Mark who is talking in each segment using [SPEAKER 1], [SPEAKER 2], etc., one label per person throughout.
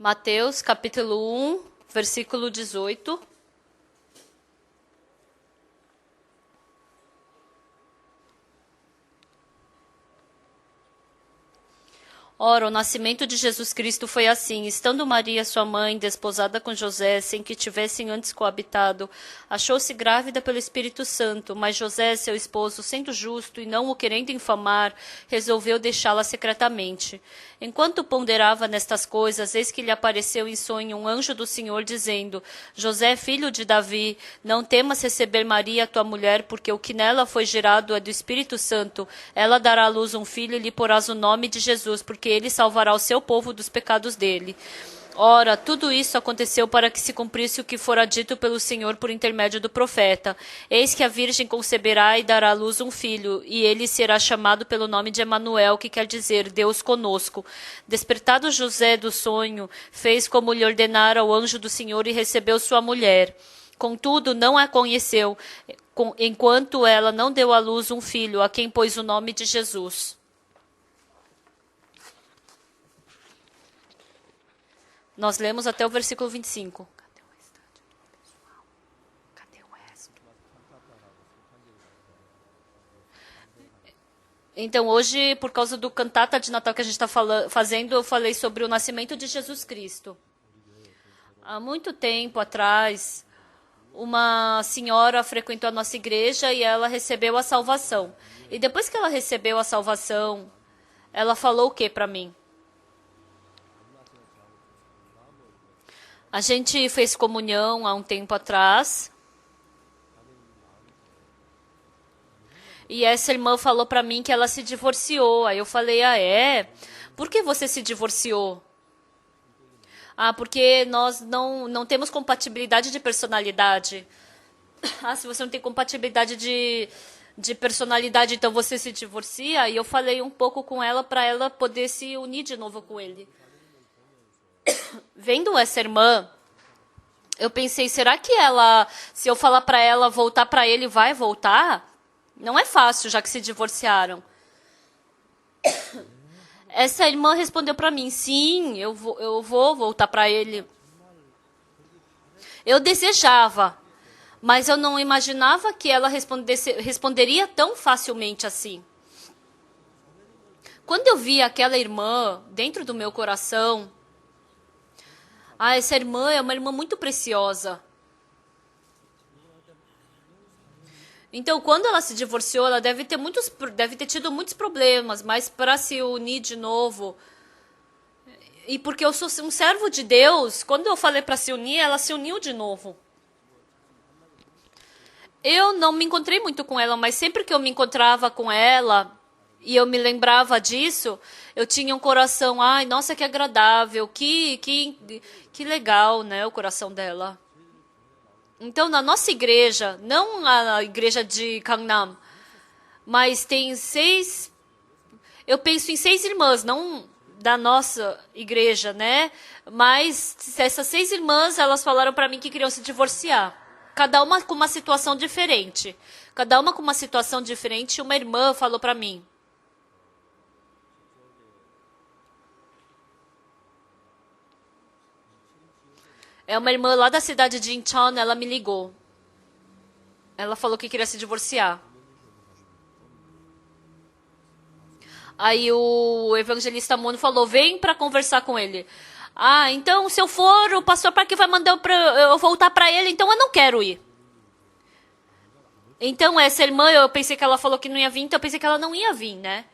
[SPEAKER 1] Mateus, capítulo 1, versículo 18. Ora, o nascimento de Jesus Cristo foi assim. Estando Maria, sua mãe, desposada com José, sem que tivessem antes coabitado, achou-se grávida pelo Espírito Santo. Mas José, seu esposo, sendo justo e não o querendo infamar, resolveu deixá-la secretamente. Enquanto ponderava nestas coisas, eis que lhe apareceu em sonho um anjo do Senhor, dizendo: José, filho de Davi, não temas receber Maria, tua mulher, porque o que nela foi gerado é do Espírito Santo. Ela dará à luz um filho e lhe porás o nome de Jesus, porque ele salvará o seu povo dos pecados dele. Ora, tudo isso aconteceu para que se cumprisse o que fora dito pelo Senhor por intermédio do profeta. Eis que a virgem conceberá e dará à luz um filho, e ele será chamado pelo nome de Emanuel, que quer dizer Deus conosco. Despertado José do sonho, fez como lhe ordenara o anjo do Senhor e recebeu sua mulher. Contudo, não a conheceu, enquanto ela não deu à luz um filho, a quem pôs o nome de Jesus. Nós lemos até o versículo 25. Cadê o resto? Então, hoje, por causa do cantata de Natal que a gente está fazendo, eu falei sobre o nascimento de Jesus Cristo. Há muito tempo atrás, uma senhora frequentou a nossa igreja e ela recebeu a salvação. E depois que ela recebeu a salvação, ela falou o que para mim? A gente fez comunhão há um tempo atrás. E essa irmã falou para mim que ela se divorciou. Aí eu falei, ah, é? Por que você se divorciou? Ah, porque nós não temos compatibilidade de personalidade. Ah, se você não tem compatibilidade de personalidade, então você se divorcia? E eu falei um pouco com ela para ela poder se unir de novo com ele. Vendo essa irmã, eu pensei, será que ela, se eu falar para ela voltar para ele, vai voltar? Não é fácil, já que se divorciaram. Essa irmã respondeu para mim, sim, eu vou voltar para ele. Eu desejava, mas eu não imaginava que ela responderia tão facilmente assim. Quando eu vi aquela irmã dentro do meu coração, essa irmã é uma irmã muito preciosa. Então, quando ela se divorciou, ela deve ter tido muitos problemas, mas para se unir de novo, e porque eu sou um servo de Deus, quando eu falei para se unir, ela se uniu de novo. Eu não me encontrei muito com ela, mas sempre que eu me encontrava com ela, e eu me lembrava disso, eu tinha um coração, ai, nossa, que agradável, que legal, né, o coração dela. Então, na nossa igreja, não a igreja de Gangnam, mas tem 6, eu penso em 6 irmãs, não da nossa igreja, né? Mas essas 6 irmãs, elas falaram para mim que queriam se divorciar. Cada uma com uma situação diferente. Cada uma com uma situação diferente, uma irmã falou para mim. É uma irmã lá da cidade de Incheon, ela me ligou. Ela falou que queria se divorciar. Aí o evangelista Mono falou, vem para conversar com ele. Ah, então se eu for, o pastor Park vai mandar eu voltar para ele, então eu não quero ir. Então essa irmã, eu pensei que ela falou que não ia vir, então eu pensei que ela não ia vir, né?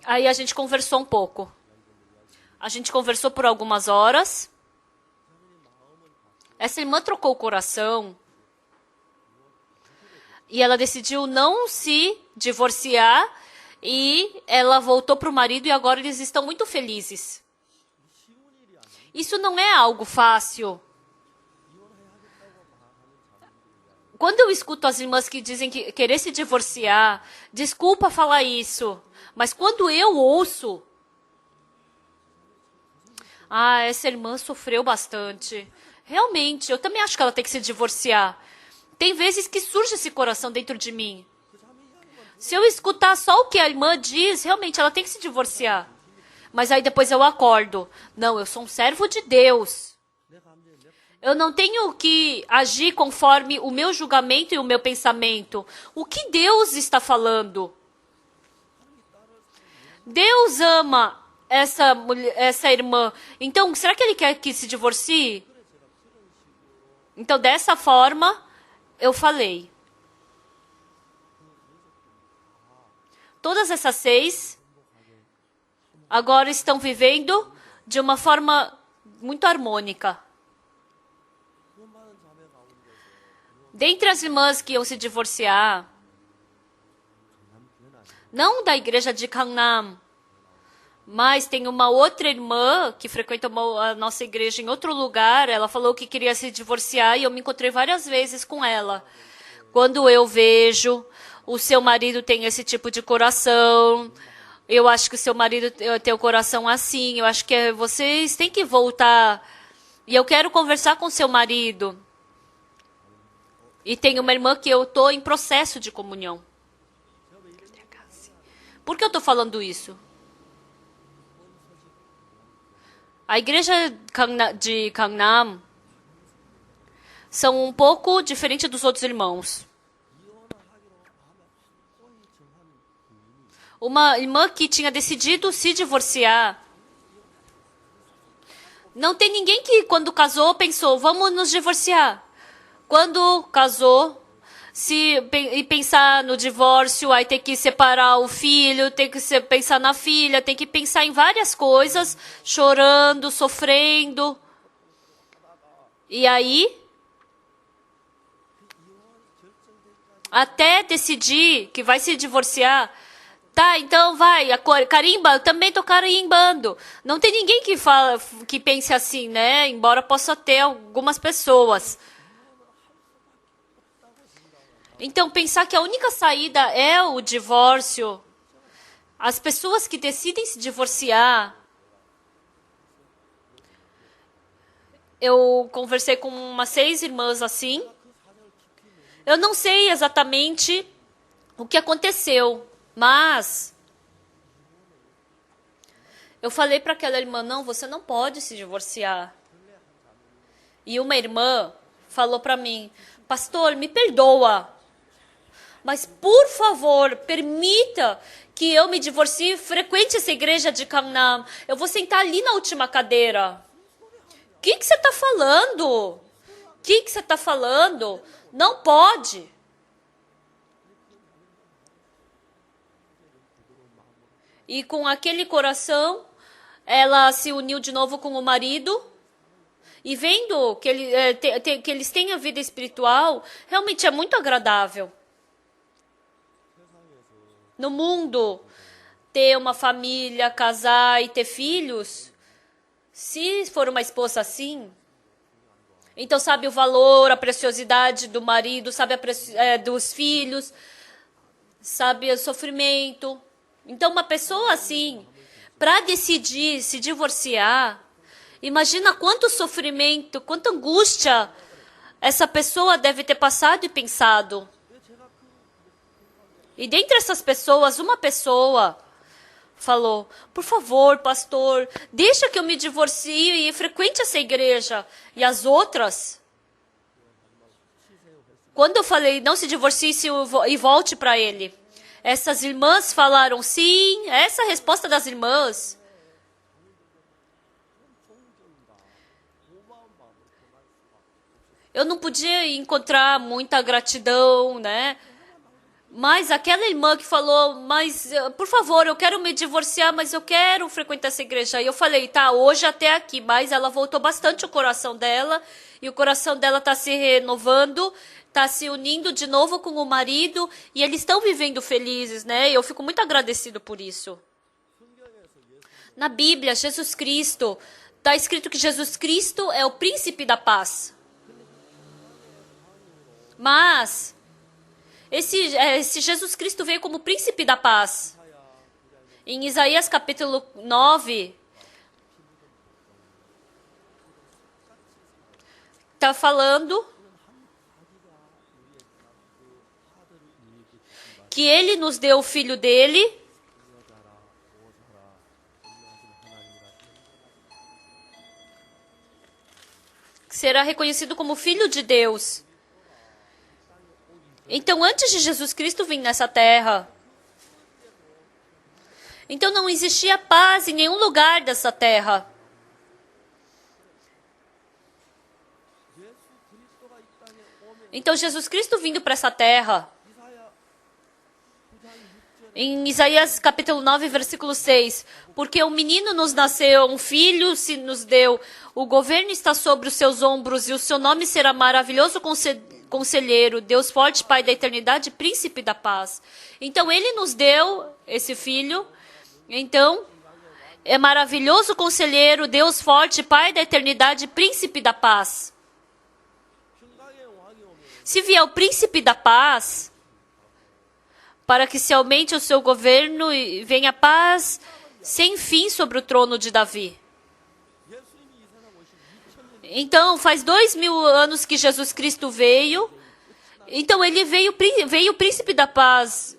[SPEAKER 1] Aí a gente conversou um pouco. A gente conversou por algumas horas. Essa irmã trocou o coração e ela decidiu não se divorciar e ela voltou para o marido e agora eles estão muito felizes. Isso não é algo fácil. Quando eu escuto as irmãs que dizem que querer se divorciar, desculpa falar isso, mas quando eu ouço, essa irmã sofreu bastante. Realmente, eu também acho que ela tem que se divorciar. Tem vezes que surge esse coração dentro de mim. Se eu escutar só o que a irmã diz, realmente ela tem que se divorciar. Mas aí depois eu acordo. Não, eu sou um servo de Deus. Eu não tenho que agir conforme o meu julgamento e o meu pensamento. O que Deus está falando? Deus ama essa mulher, essa irmã. Então, será que ele quer que se divorcie? Então, dessa forma, eu falei. Todas essas 6 agora estão vivendo de uma forma muito harmônica. Dentre as irmãs que iam se divorciar, não da igreja de Gangnam, mas tem uma outra irmã que frequenta a nossa igreja em outro lugar. Ela falou que queria se divorciar e eu me encontrei várias vezes com ela. Quando eu vejo o seu marido tem esse tipo de coração, eu acho que o seu marido tem o coração assim, eu acho que vocês têm que voltar. E eu quero conversar com seu marido. E tem uma irmã que eu estou em processo de comunhão. Por que eu estou falando isso? A igreja de Gangnam são um pouco diferente dos outros irmãos. Uma irmã que tinha decidido se divorciar. Não tem ninguém que, quando casou, pensou, vamos nos divorciar. Quando casou, e pensar no divórcio, aí tem que separar o filho, tem que pensar na filha, tem que pensar em várias coisas, chorando, sofrendo. E aí, até decidir que vai se divorciar, tá, então vai, carimba, eu também tô carimbando. Não tem ninguém que pense assim, né? Embora possa ter algumas pessoas. Então, pensar que a única saída é o divórcio. As pessoas que decidem se divorciar. Eu conversei com umas 6 irmãs assim. Eu não sei exatamente o que aconteceu, mas eu falei para aquela irmã, não, você não pode se divorciar. E uma irmã falou para mim, pastor, me perdoa, mas por favor, permita que eu me divorcie, frequente essa igreja de Gangnam. Eu vou sentar ali na última cadeira. O que você está falando? O que você está falando? Não pode. E com aquele coração, ela se uniu de novo com o marido. E vendo que, que eles têm a vida espiritual, realmente é muito agradável. No mundo, ter uma família, casar e ter filhos, se for uma esposa assim, então sabe o valor, a preciosidade do marido, sabe dos filhos, sabe o sofrimento. Então uma pessoa assim, para decidir se divorciar, imagina quanto sofrimento, quanta angústia essa pessoa deve ter passado e pensado. E dentre essas pessoas, uma pessoa falou, por favor, pastor, deixa que eu me divorcie e frequente essa igreja. E as outras, quando eu falei, não se divorcie e volte para ele. Essas irmãs falaram, sim, essa é a resposta das irmãs. Eu não podia encontrar muita gratidão, né? Mas aquela irmã que falou, mas por favor, eu quero me divorciar, mas eu quero frequentar essa igreja. E eu falei, tá, hoje até aqui, mas ela voltou bastante o coração dela, e o coração dela está se renovando, está se unindo de novo com o marido, e eles estão vivendo felizes, né? E eu fico muito agradecido por isso. Na Bíblia, Jesus Cristo, está escrito que Jesus Cristo é o príncipe da paz. Mas esse Jesus Cristo veio como príncipe da paz. Em Isaías capítulo 9, está falando que ele nos deu o filho dele será reconhecido como filho de Deus. Então, antes de Jesus Cristo vir nessa terra, então não existia paz em nenhum lugar dessa terra. Então, Jesus Cristo vindo para essa terra, em Isaías capítulo 9, versículo 6, porque um menino nos nasceu, um filho se nos deu, o governo está sobre os seus ombros e o seu nome será maravilhoso conselheiro, Deus forte, Pai da eternidade, príncipe da paz. Então, ele nos deu esse filho. Então, é maravilhoso conselheiro, Deus forte, Pai da eternidade, príncipe da paz. Se vier o príncipe da paz, para que se aumente o seu governo e venha paz sem fim sobre o trono de Davi. Então, faz 2000 anos que Jesus Cristo veio. Então, ele veio o príncipe da paz.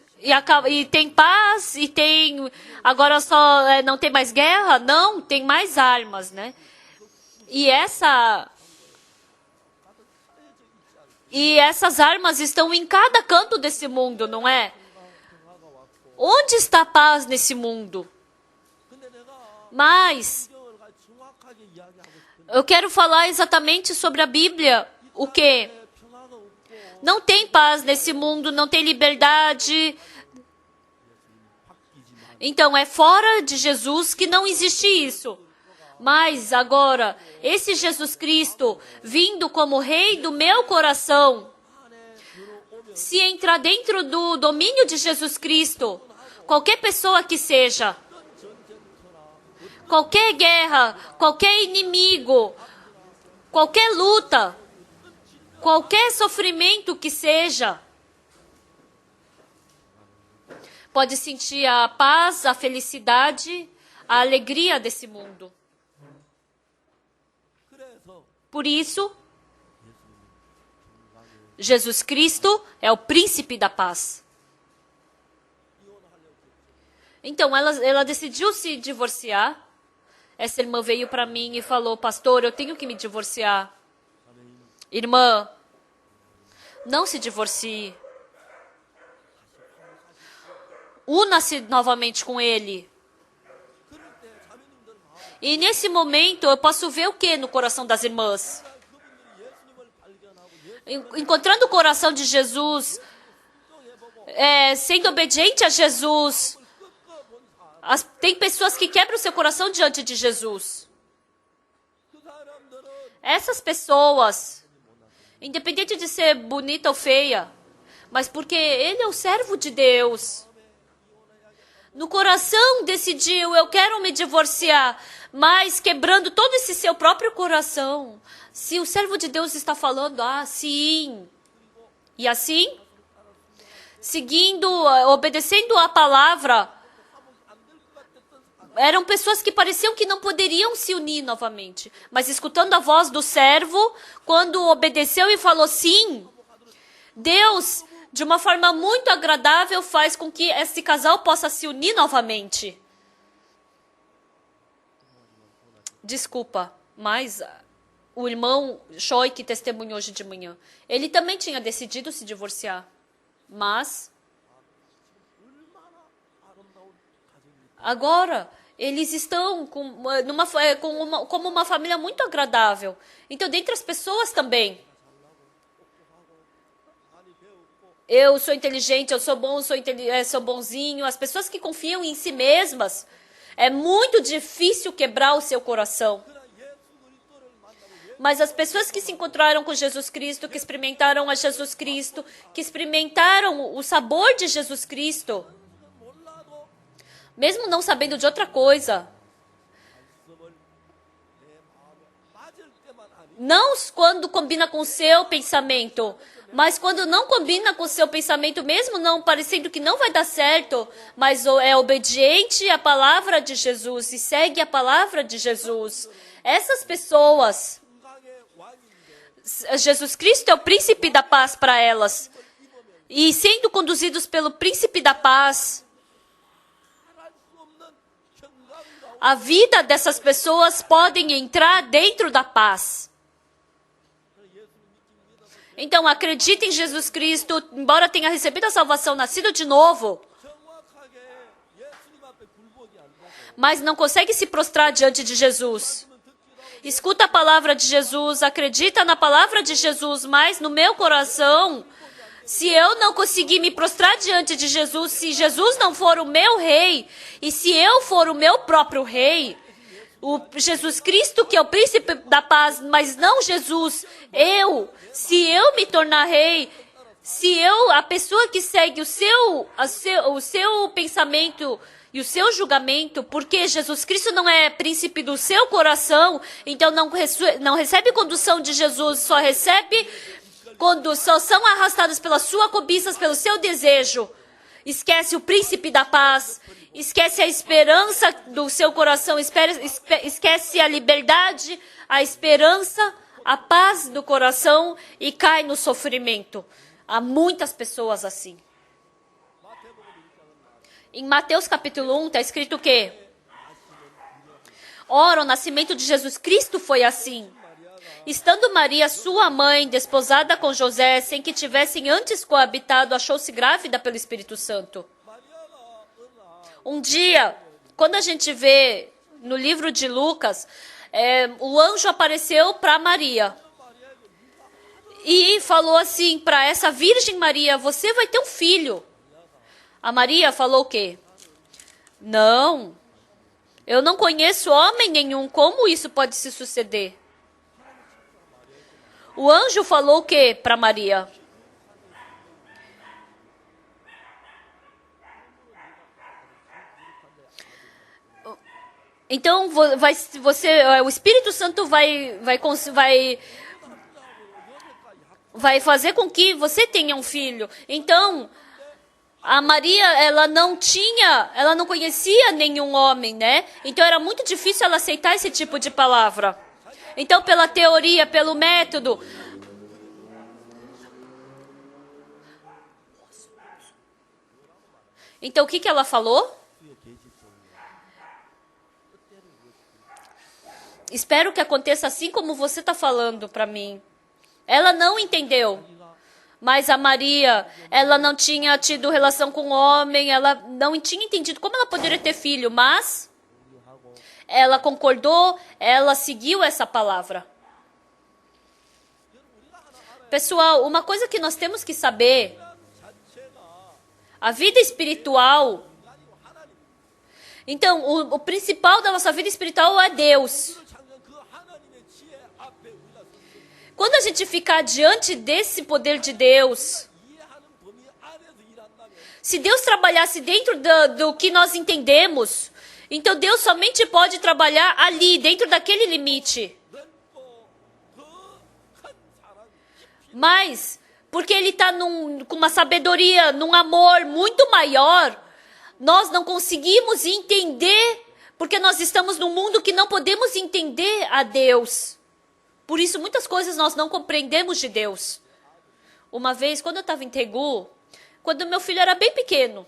[SPEAKER 1] E tem paz, e tem... Agora só não tem mais guerra? Não, tem mais armas, né? E essas armas estão em cada canto desse mundo, não é? Onde está a paz nesse mundo? Mas eu quero falar exatamente sobre a Bíblia. O quê? Não tem paz nesse mundo, não tem liberdade. Então, é fora de Jesus que não existe isso. Mas agora, esse Jesus Cristo, vindo como Rei do meu coração, se entrar dentro do domínio de Jesus Cristo, qualquer pessoa que seja, qualquer guerra, qualquer inimigo, qualquer luta, qualquer sofrimento que seja, pode sentir a paz, a felicidade, a alegria desse mundo. Por isso, Jesus Cristo é o príncipe da paz. Então, ela decidiu se divorciar. Essa irmã veio para mim e falou, pastor, eu tenho que me divorciar. Irmã, não se divorcie. Una-se novamente com ele. E nesse momento eu posso ver o que no coração das irmãs? Encontrando o coração de Jesus, sendo obediente a Jesus. Tem pessoas que quebram o seu coração diante de Jesus. Essas pessoas, independente de ser bonita ou feia, mas porque ele é o servo de Deus. No coração decidiu, eu quero me divorciar, mas quebrando todo esse seu próprio coração. Se o servo de Deus está falando, sim. E assim, seguindo, obedecendo a palavra, eram pessoas que pareciam que não poderiam se unir novamente. Mas escutando a voz do servo, quando obedeceu e falou sim, Deus, de uma forma muito agradável, faz com que esse casal possa se unir novamente. Desculpa, mas o irmão Choi, que testemunhou hoje de manhã, ele também tinha decidido se divorciar. Mas agora eles estão como uma família muito agradável. Então, dentre as pessoas também. Eu sou inteligente, eu sou bom, sou bonzinho. As pessoas que confiam em si mesmas, é muito difícil quebrar o seu coração. Mas as pessoas que se encontraram com Jesus Cristo, que experimentaram a Jesus Cristo, que experimentaram o sabor de Jesus Cristo, mesmo não sabendo de outra coisa, não quando combina com o seu pensamento, mas quando não combina com o seu pensamento, mesmo não parecendo que não vai dar certo, mas é obediente à palavra de Jesus e segue a palavra de Jesus. Essas pessoas, Jesus Cristo é o príncipe da paz para elas. E sendo conduzidos pelo príncipe da paz, a vida dessas pessoas podem entrar dentro da paz. Então, acredita em Jesus Cristo, embora tenha recebido a salvação, nascido de novo, mas não consegue se prostrar diante de Jesus. Escuta a palavra de Jesus, acredita na palavra de Jesus, mas no meu coração, se eu não conseguir me prostrar diante de Jesus, se Jesus não for o meu rei, e se eu for o meu próprio rei, o Jesus Cristo que é o príncipe da paz, mas não Jesus, se eu me tornar rei, a pessoa que segue o seu pensamento e o seu julgamento, porque Jesus Cristo não é príncipe do seu coração, então não recebe condução de Jesus, só recebe quando só são arrastados pela sua cobiças, pelo seu desejo. Esquece o príncipe da paz, esquece a esperança do seu coração, esquece a liberdade, a esperança, a paz do coração e cai no sofrimento. Há muitas pessoas assim. Em Mateus capítulo 1 está escrito o quê? Ora, o nascimento de Jesus Cristo foi assim. Estando Maria, sua mãe, desposada com José, sem que tivessem antes coabitado, achou-se grávida pelo Espírito Santo. Um dia, quando a gente vê no livro de Lucas, o anjo apareceu para Maria. E falou assim para essa Virgem Maria, você vai ter um filho. A Maria falou o quê? Não, eu não conheço homem nenhum, como isso pode se suceder? O anjo falou o quê para Maria? Então, o Espírito Santo vai fazer com que você tenha um filho. Então, a Maria, ela não conhecia nenhum homem, né? Então era muito difícil ela aceitar esse tipo de palavra. Então, pela teoria, pelo método, então o que ela falou? Espero que aconteça assim como você está falando para mim. Ela não entendeu. Mas a Maria, ela não tinha tido relação com o homem, ela não tinha entendido como ela poderia ter filho, mas ela concordou, ela seguiu essa palavra. Pessoal, uma coisa que nós temos que saber, a vida espiritual, então, o principal da nossa vida espiritual é Deus. Quando a gente ficar diante desse poder de Deus, se Deus trabalhasse dentro do que nós entendemos, então Deus somente pode trabalhar ali, dentro daquele limite. Mas, porque Ele está com uma sabedoria, num amor muito maior, nós não conseguimos entender, porque nós estamos num mundo que não podemos entender a Deus. Por isso, muitas coisas nós não compreendemos de Deus. Uma vez, quando eu estava em Tegu, quando meu filho era bem pequeno,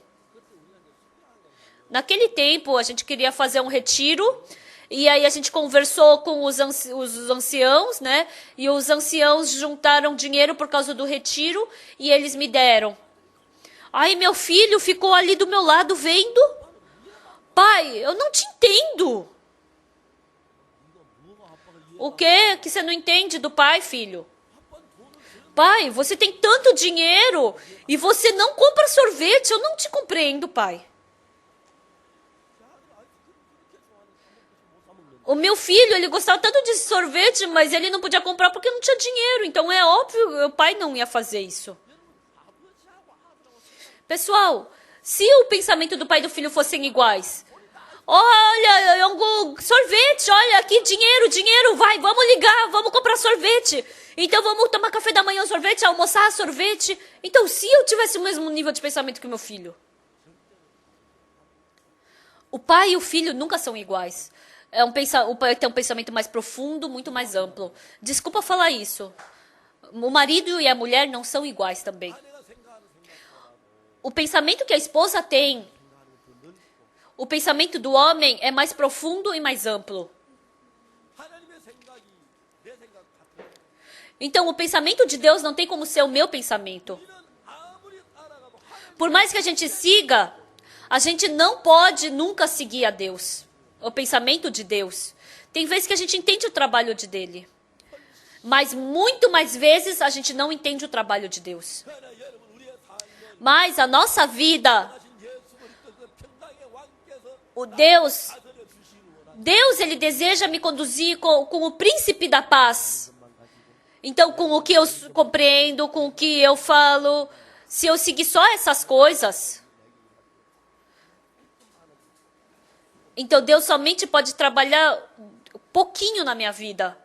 [SPEAKER 1] naquele tempo a gente queria fazer um retiro, e aí a gente conversou com os anciãos, né? E os anciãos juntaram dinheiro por causa do retiro, e eles me deram. Aí meu filho ficou ali do meu lado vendo. Pai, eu não te entendo. O quê? Que você não entende do pai, filho? Pai, você tem tanto dinheiro e você não compra sorvete. Eu não te compreendo, pai. O meu filho, ele gostava tanto de sorvete, mas ele não podia comprar porque não tinha dinheiro. Então é óbvio, o pai não ia fazer isso. Pessoal, se o pensamento do pai e do filho fossem iguais... Olha, sorvete, olha aqui, dinheiro, vai, vamos ligar, vamos comprar sorvete. Então vamos tomar café da manhã sorvete, almoçar sorvete. Então se eu tivesse o mesmo nível de pensamento que o meu filho. O pai e o filho nunca são iguais. O pai tem um pensamento mais profundo, muito mais amplo. Desculpa falar isso. O marido e a mulher não são iguais também. O pensamento que a esposa tem, o pensamento do homem é mais profundo e mais amplo. Então, o pensamento de Deus não tem como ser o meu pensamento. Por mais que a gente siga, a gente não pode nunca seguir a Deus, o pensamento de Deus. Tem vezes que a gente entende o trabalho dele, mas muito mais vezes a gente não entende o trabalho de Deus. Mas a nossa vida, o Deus, ele deseja me conduzir com o príncipe da paz. Então, com o que eu compreendo, com o que eu falo, se eu seguir só essas coisas, então Deus somente pode trabalhar pouquinho na minha vida.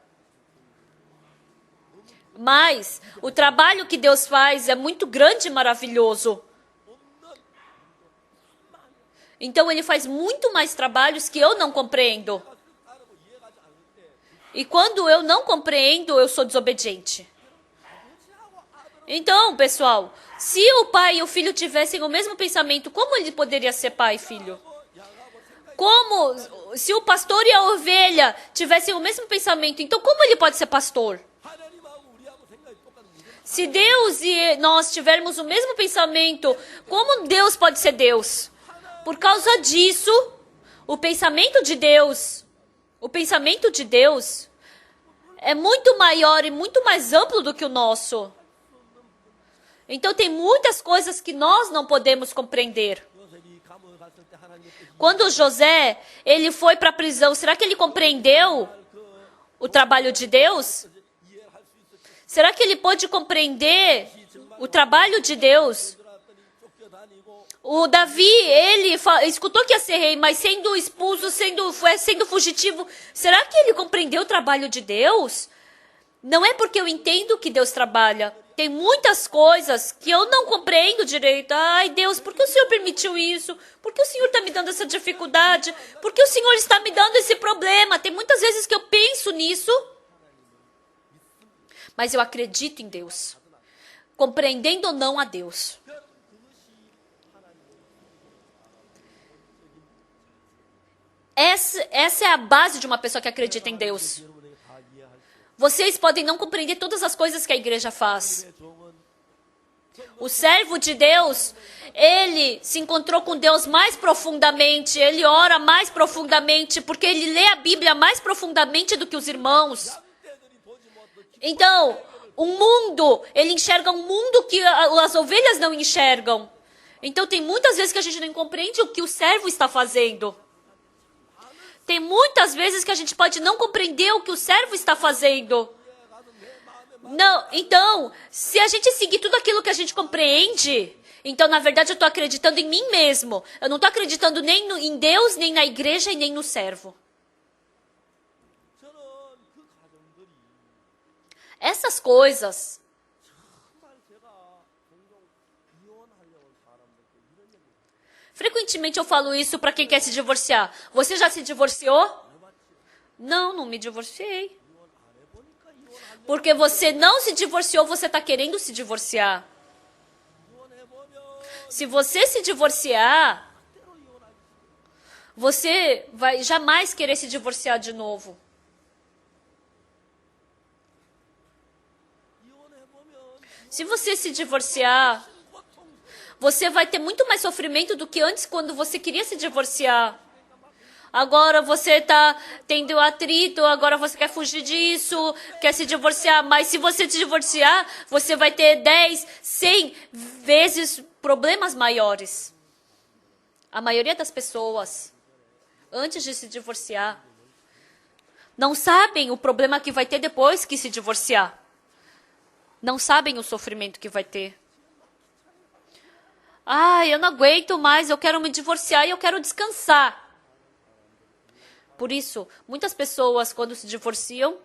[SPEAKER 1] Mas o trabalho que Deus faz é muito grande e maravilhoso. Então Ele faz muito mais trabalhos que eu não compreendo. E quando eu não compreendo, eu sou desobediente. Então, pessoal, se o pai e o filho tivessem o mesmo pensamento, como ele poderia ser pai e filho? Como, se o pastor e a ovelha tivessem o mesmo pensamento, então como ele pode ser pastor? Se Deus e nós tivermos o mesmo pensamento, como Deus pode ser Deus? Por causa disso, o pensamento de Deus é muito maior e muito mais amplo do que o nosso. Então tem muitas coisas que nós não podemos compreender. Quando José, ele foi para a prisão, será que ele compreendeu o trabalho de Deus? Será que ele pôde compreender o trabalho de Deus? O Davi, ele escutou que ia ser rei, mas sendo expulso, sendo fugitivo, será que ele compreendeu o trabalho de Deus? Não é porque eu entendo que Deus trabalha. Tem muitas coisas que eu não compreendo direito. Ai, Deus, por que o Senhor permitiu isso? Por que o Senhor está me dando essa dificuldade? Por que o Senhor está me dando esse problema? Tem muitas vezes que eu penso nisso, mas eu acredito em Deus, compreendendo ou não a Deus. Essa é a base de uma pessoa que acredita em Deus. Vocês podem não compreender todas as coisas que a igreja faz. O servo de Deus, ele se encontrou com Deus mais profundamente, ele ora mais profundamente, porque ele lê a Bíblia mais profundamente do que os irmãos. Então, ele enxerga um mundo que as ovelhas não enxergam. Então, tem muitas vezes que a gente não compreende o que o servo está fazendo. Tem muitas vezes que a gente pode não compreender o que o servo está fazendo. Não, então, se a gente seguir tudo aquilo que a gente compreende, então, na verdade, eu estou acreditando em mim mesmo. Eu não estou acreditando nem em Deus, nem na igreja e nem no servo. Essas coisas, frequentemente eu falo isso para quem quer se divorciar. Você já se divorciou? Não, não me divorciei. Porque você não se divorciou, você está querendo se divorciar. Se você se divorciar, você vai jamais querer se divorciar de novo. Se você se divorciar, você vai ter muito mais sofrimento do que antes quando você queria se divorciar. Agora você está tendo atrito, agora você quer fugir disso, quer se divorciar. Mas se você se divorciar, você vai ter 10, 100 vezes problemas maiores. A maioria das pessoas, antes de se divorciar, não sabem o problema que vai ter depois que se divorciar. Não sabem o sofrimento que vai ter. Ah, eu não aguento mais, eu quero me divorciar e eu quero descansar. Por isso, muitas pessoas, quando se divorciam,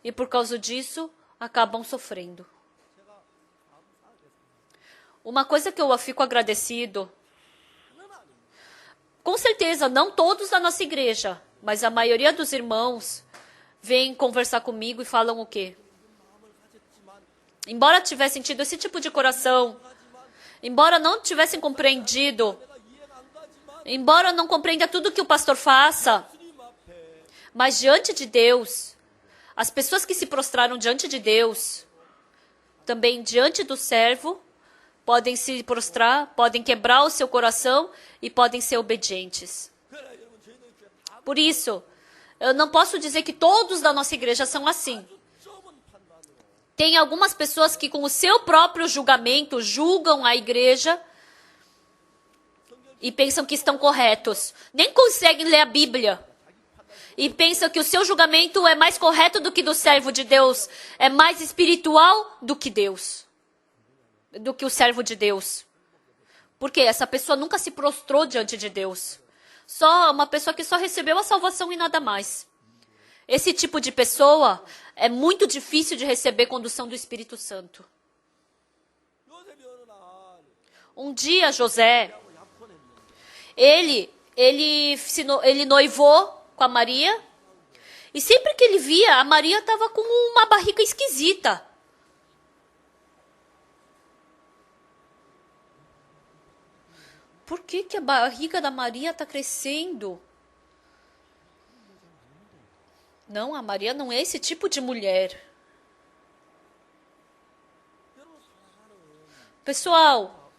[SPEAKER 1] e por causa disso, acabam sofrendo. Uma coisa que eu fico agradecido, com certeza, não todos da nossa igreja, mas a maioria dos irmãos vêm conversar comigo e falam o quê? Embora tivessem tido esse tipo de coração, embora não tivessem compreendido, embora não compreenda tudo que o pastor faça, mas diante de Deus, As pessoas que se prostraram diante de Deus, também diante do servo, podem se prostrar, podem quebrar o seu coração e podem ser obedientes. Por isso, eu não posso dizer que todos da nossa igreja são assim. Tem algumas pessoas que com o seu próprio julgamento julgam a igreja e pensam que estão corretos. Nem conseguem ler a Bíblia. E pensam que o seu julgamento é mais correto do que do servo de Deus. É mais espiritual do que Deus. Do que o servo de Deus. Porque essa pessoa nunca se prostrou diante de Deus. Só uma pessoa que só recebeu a salvação e nada mais. Esse tipo de pessoa é muito difícil de receber condução do Espírito Santo. Um dia, José, ele noivou com a Maria, e sempre que ele via, a Maria estava com uma barriga esquisita. Por que a barriga da Maria está crescendo? Não, a Maria não é esse tipo de mulher. Pessoal,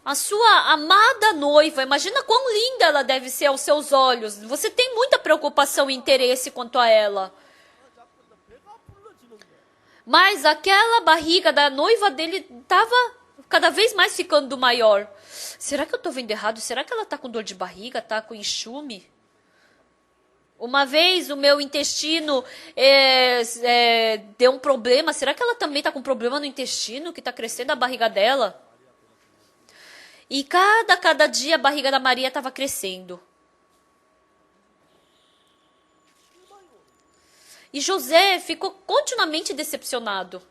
[SPEAKER 1] a sua amada noiva, imagina quão linda ela deve ser aos seus olhos. Você tem muita preocupação e interesse quanto a ela. Mas aquela barriga da noiva dele estava cada vez mais ficando maior. Será que eu estou vendo errado? Será que ela está com dor de barriga? Está com enxume? Uma vez o meu intestino deu um problema. Será que ela também está com problema no intestino, que está crescendo a barriga dela? E cada dia a barriga da Maria estava crescendo. E José ficou continuamente decepcionado.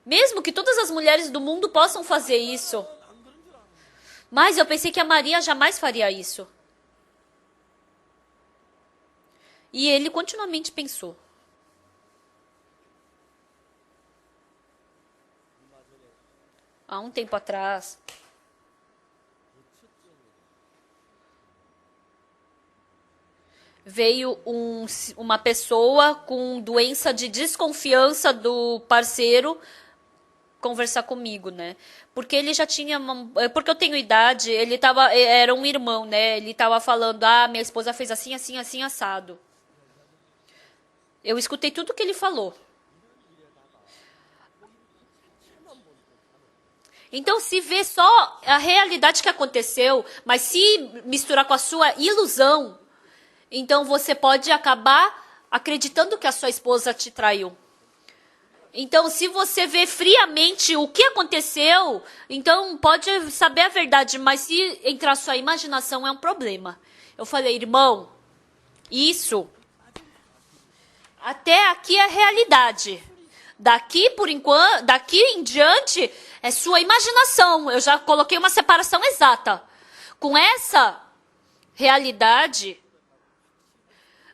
[SPEAKER 1] Mesmo que todas as mulheres do mundo possam fazer isso. Mas eu pensei que a Maria jamais faria isso. E ele continuamente pensou. Há um tempo atrás, veio uma pessoa com doença de desconfiança do parceiro conversar comigo, né? Porque ele já tinha, porque eu tenho idade, era um irmão, né? Ele estava falando, minha esposa fez assim, assim, assim, assado. Eu escutei tudo que ele falou. Então, se vê só a realidade que aconteceu, mas se misturar com a sua ilusão, então você pode acabar acreditando que a sua esposa te traiu. Então, se você vê friamente o que aconteceu, então pode saber a verdade, mas se entrar sua imaginação é um problema. Eu falei, irmão, isso até aqui é a realidade. Daqui por enquanto, daqui em diante é sua imaginação. Eu já coloquei uma separação exata. Com essa realidade,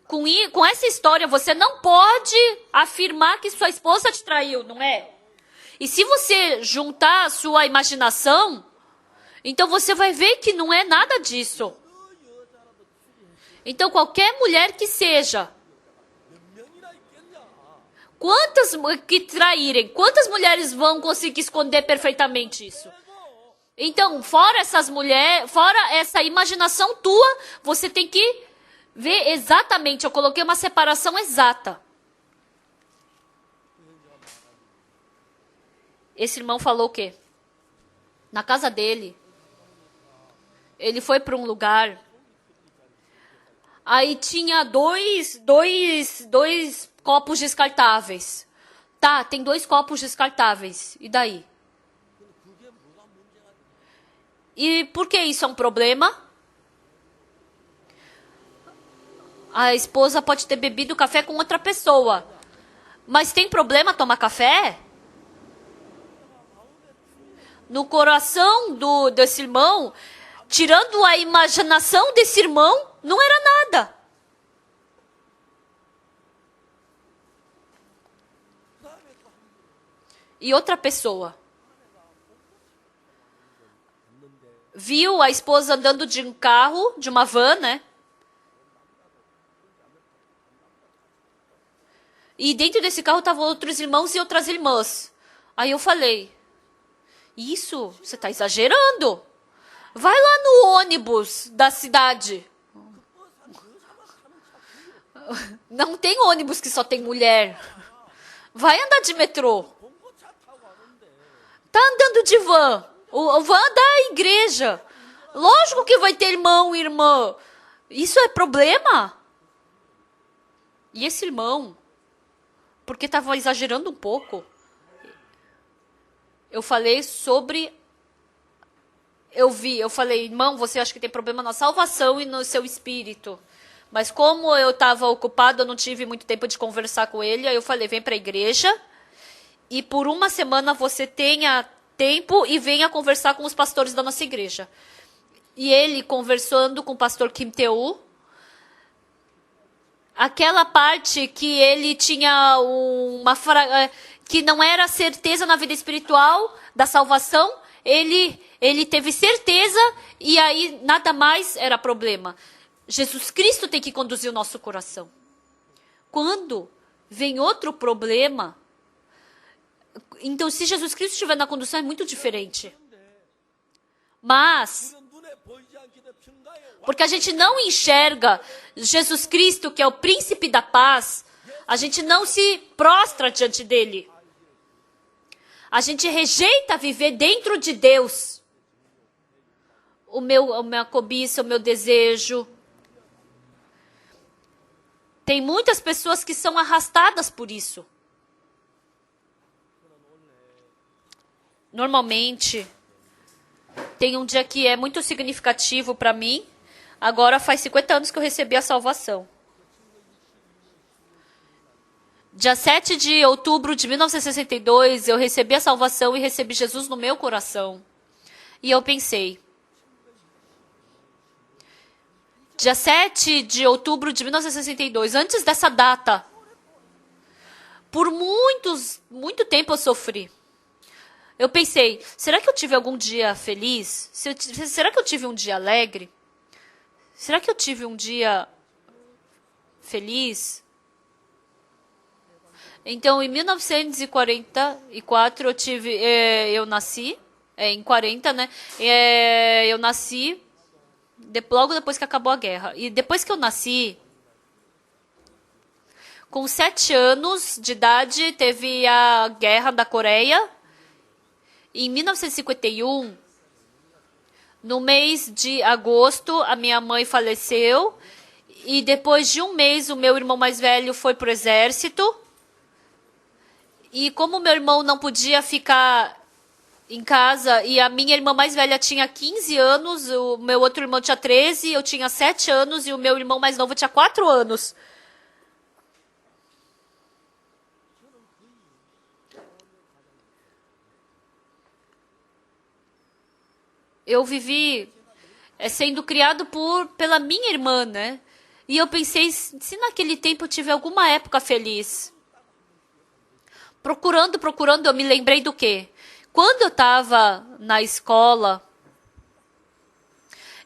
[SPEAKER 1] com essa história, você não pode afirmar que sua esposa te traiu, não é? E se você juntar a sua imaginação, então você vai ver que não é nada disso. Então qualquer mulher que seja, quantas que traírem, quantas mulheres vão conseguir esconder perfeitamente isso? Então, fora essas mulheres, fora essa imaginação tua, você tem que ver exatamente. Eu coloquei uma separação exata. Esse irmão falou o quê? Na casa dele, ele foi para um lugar. Aí tinha dois copos descartáveis. Tá, tem 2 copos descartáveis. E daí? E por que isso é um problema? A esposa pode ter bebido café com outra pessoa. Mas tem problema tomar café? No coração desse irmão, tirando a imaginação desse irmão, não era nada. E outra pessoa viu a esposa andando de um carro, de uma van, né? E dentro desse carro estavam outros irmãos e outras irmãs. Aí eu falei, isso, você está exagerando. Vai lá no ônibus da cidade. Não tem ônibus que só tem mulher. Vai andar de metrô. Tá andando de van. O van da igreja. Lógico que vai ter irmão e irmã. Isso é problema? E esse irmão, porque estava exagerando um pouco, eu falei sobre... Eu falei, irmão, você acha que tem problema na salvação e no seu espírito. Mas como eu estava ocupado, eu não tive muito tempo de conversar com ele. Aí eu falei, vem para a igreja e por uma semana você tenha tempo e venha conversar com os pastores da nossa igreja. E ele conversando com o pastor Kim Teu, aquela parte que ele tinha que não era certeza na vida espiritual da salvação, ele teve certeza e aí nada mais era problema. Jesus Cristo tem que conduzir o nosso coração. Quando vem outro problema, então se Jesus Cristo estiver na condução é muito diferente. Mas, porque a gente não enxerga Jesus Cristo, que é o príncipe da paz, a gente não se prostra diante dele. A gente rejeita viver dentro de Deus. A minha cobiça, o meu desejo. Tem muitas pessoas que são arrastadas por isso. Normalmente, tem um dia que é muito significativo para mim. Agora faz 50 anos que eu recebi a salvação. Dia 7 de outubro de 1962, eu recebi a salvação e recebi Jesus no meu coração. E eu pensei, dia 7 de outubro de 1962, antes dessa data, por muito tempo eu sofri. Eu pensei, será que eu tive algum dia feliz? Será que eu tive um dia alegre? Será que eu tive um dia feliz? Então, em 1944, eu nasci, em 40, né? Eu nasci logo depois que acabou a guerra. E depois que eu nasci, com 7 anos de idade, teve a guerra da Coreia. Em 1951, no mês de agosto, a minha mãe faleceu. E depois de um mês, o meu irmão mais velho foi para o exército. E como meu irmão não podia ficar em casa, e a minha irmã mais velha tinha 15 anos, o meu outro irmão tinha 13, eu tinha 7 anos, e o meu irmão mais novo tinha 4 anos. Eu vivi sendo criado pela minha irmã, né? E eu pensei, se naquele tempo eu tive alguma época feliz. Procurando, eu me lembrei do quê? Quando eu estava na escola,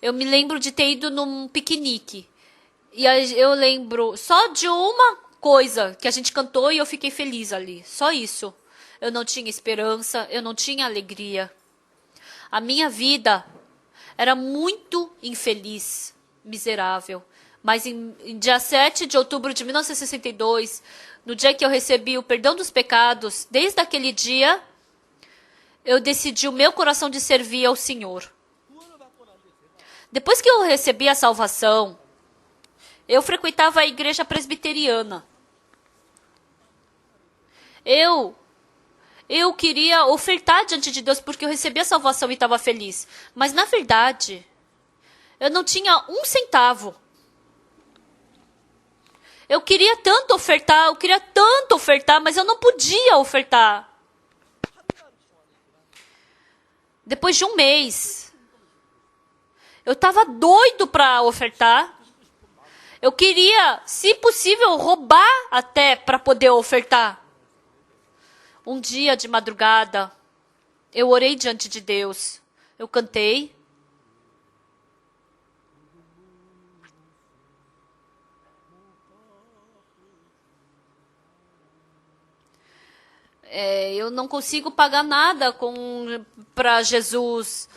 [SPEAKER 1] eu me lembro de ter ido num piquenique. E eu lembro só de uma coisa que a gente cantou e eu fiquei feliz ali. Só isso. Eu não tinha esperança, eu não tinha alegria. A minha vida era muito infeliz, miserável. Mas em dia 7 de outubro de 1962, no dia que eu recebi o perdão dos pecados, desde aquele dia, eu decidi o meu coração de servir ao Senhor. Depois que eu recebi a salvação, eu frequentava a igreja presbiteriana. Eu queria ofertar diante de Deus porque eu recebi a salvação e estava feliz. Mas, na verdade, eu não tinha um centavo. Eu queria tanto ofertar, mas eu não podia ofertar. Depois de um mês, eu estava doido para ofertar. Eu queria, se possível, roubar até para poder ofertar. Um dia de madrugada, eu orei diante de Deus. Eu cantei. Eu não consigo pagar nada para Jesus,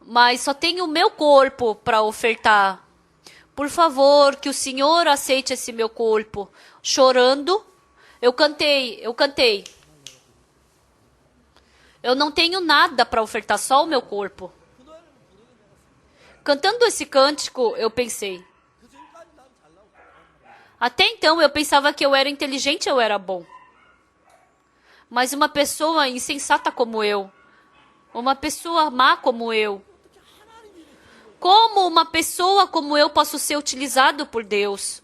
[SPEAKER 1] mas só tenho o meu corpo para ofertar. Por favor, que o Senhor aceite esse meu corpo. Chorando, eu cantei. Eu não tenho nada para ofertar, só o meu corpo. Cantando esse cântico, eu pensei. Até então, eu pensava que eu era inteligente, eu era bom. Mas uma pessoa insensata como eu, uma pessoa má como eu, como uma pessoa como eu posso ser utilizado por Deus?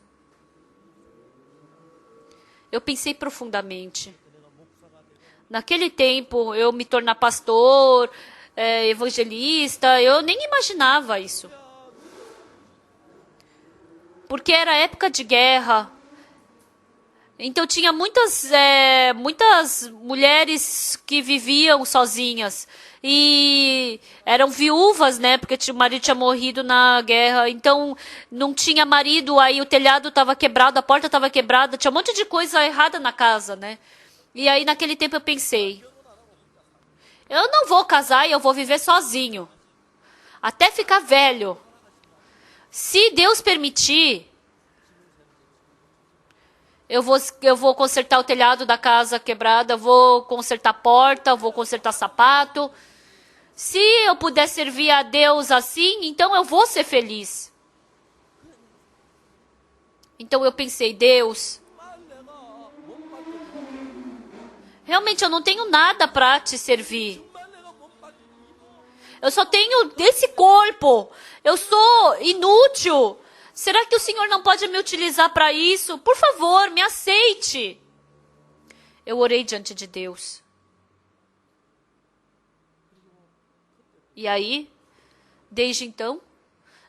[SPEAKER 1] Eu pensei profundamente. Naquele tempo, eu me tornar pastor, evangelista, eu nem imaginava isso. Porque era época de guerra. Então tinha muitas mulheres que viviam sozinhas. E eram viúvas, né? Porque o marido tinha morrido na guerra. Então não tinha marido, aí o telhado estava quebrado, a porta estava quebrada. Tinha um monte de coisa errada na casa, né? E aí naquele tempo eu pensei, eu não vou casar e eu vou viver sozinho. Até ficar velho. Se Deus permitir, eu vou consertar o telhado da casa quebrada, vou consertar a porta, vou consertar sapato. Se eu puder servir a Deus assim, então eu vou ser feliz. Então eu pensei, Deus, realmente eu não tenho nada para te servir. Eu só tenho esse corpo. Eu sou inútil. Será que o Senhor não pode me utilizar para isso? Por favor, me aceite. Eu orei diante de Deus. E aí, desde então,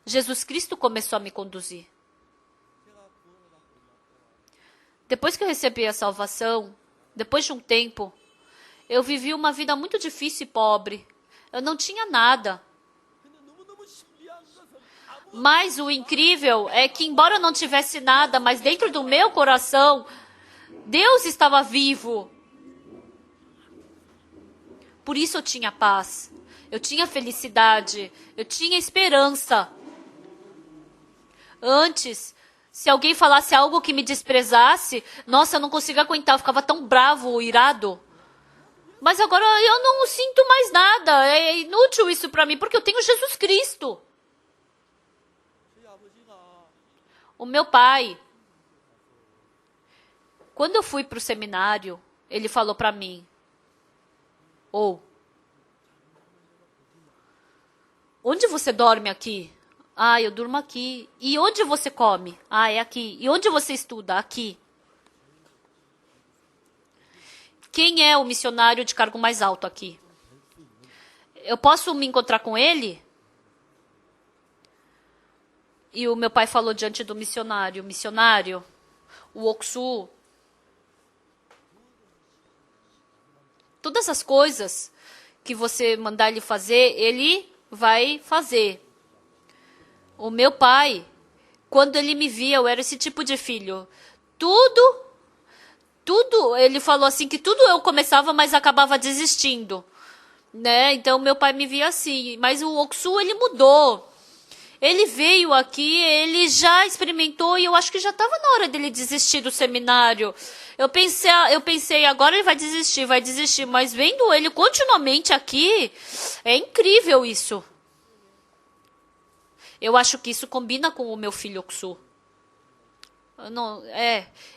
[SPEAKER 1] Jesus Cristo começou a me conduzir. Depois que eu recebi a salvação, depois de um tempo, eu vivi uma vida muito difícil e pobre. Eu não tinha nada. Mas o incrível é que, embora eu não tivesse nada, mas dentro do meu coração, Deus estava vivo. Por isso eu tinha paz, eu tinha felicidade, eu tinha esperança. Antes, se alguém falasse algo que me desprezasse, nossa, eu não conseguia aguentar, eu ficava tão bravo, irado. Mas agora eu não sinto mais nada, é inútil isso para mim, porque eu tenho Jesus Cristo. O meu pai, quando eu fui para o seminário, ele falou para mim, onde você dorme aqui? Ah, eu durmo aqui. E onde você come? Ah, é aqui. E onde você estuda? Aqui. Quem é o missionário de cargo mais alto aqui? Eu posso me encontrar com ele? E o meu pai falou diante do missionário, o Oksu, todas as coisas que você mandar ele fazer, ele vai fazer. O meu pai, quando ele me via, eu era esse tipo de filho. Tudo, ele falou assim, que tudo eu começava, mas acabava desistindo. Né? Então, meu pai me via assim. Mas o Oksu, ele mudou. Ele veio aqui, ele já experimentou e eu acho que já estava na hora dele desistir do seminário. Eu pensei, agora ele vai desistir. Mas vendo ele continuamente aqui, é incrível isso. Eu acho que isso combina com o meu filho Oksu. Não,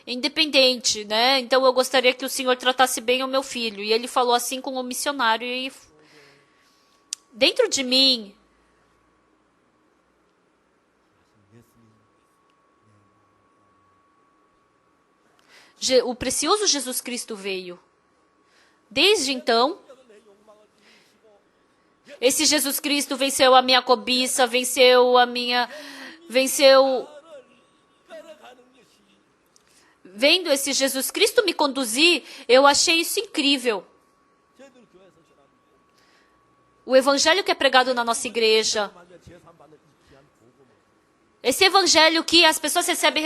[SPEAKER 1] independente, né? Então eu gostaria que o Senhor tratasse bem o meu filho. E ele falou assim com o missionário. E dentro de mim, o precioso Jesus Cristo veio. Desde então, esse Jesus Cristo venceu a minha cobiça, venceu vendo esse Jesus Cristo me conduzir, eu achei isso incrível. O evangelho que é pregado na nossa igreja, esse evangelho que as pessoas recebem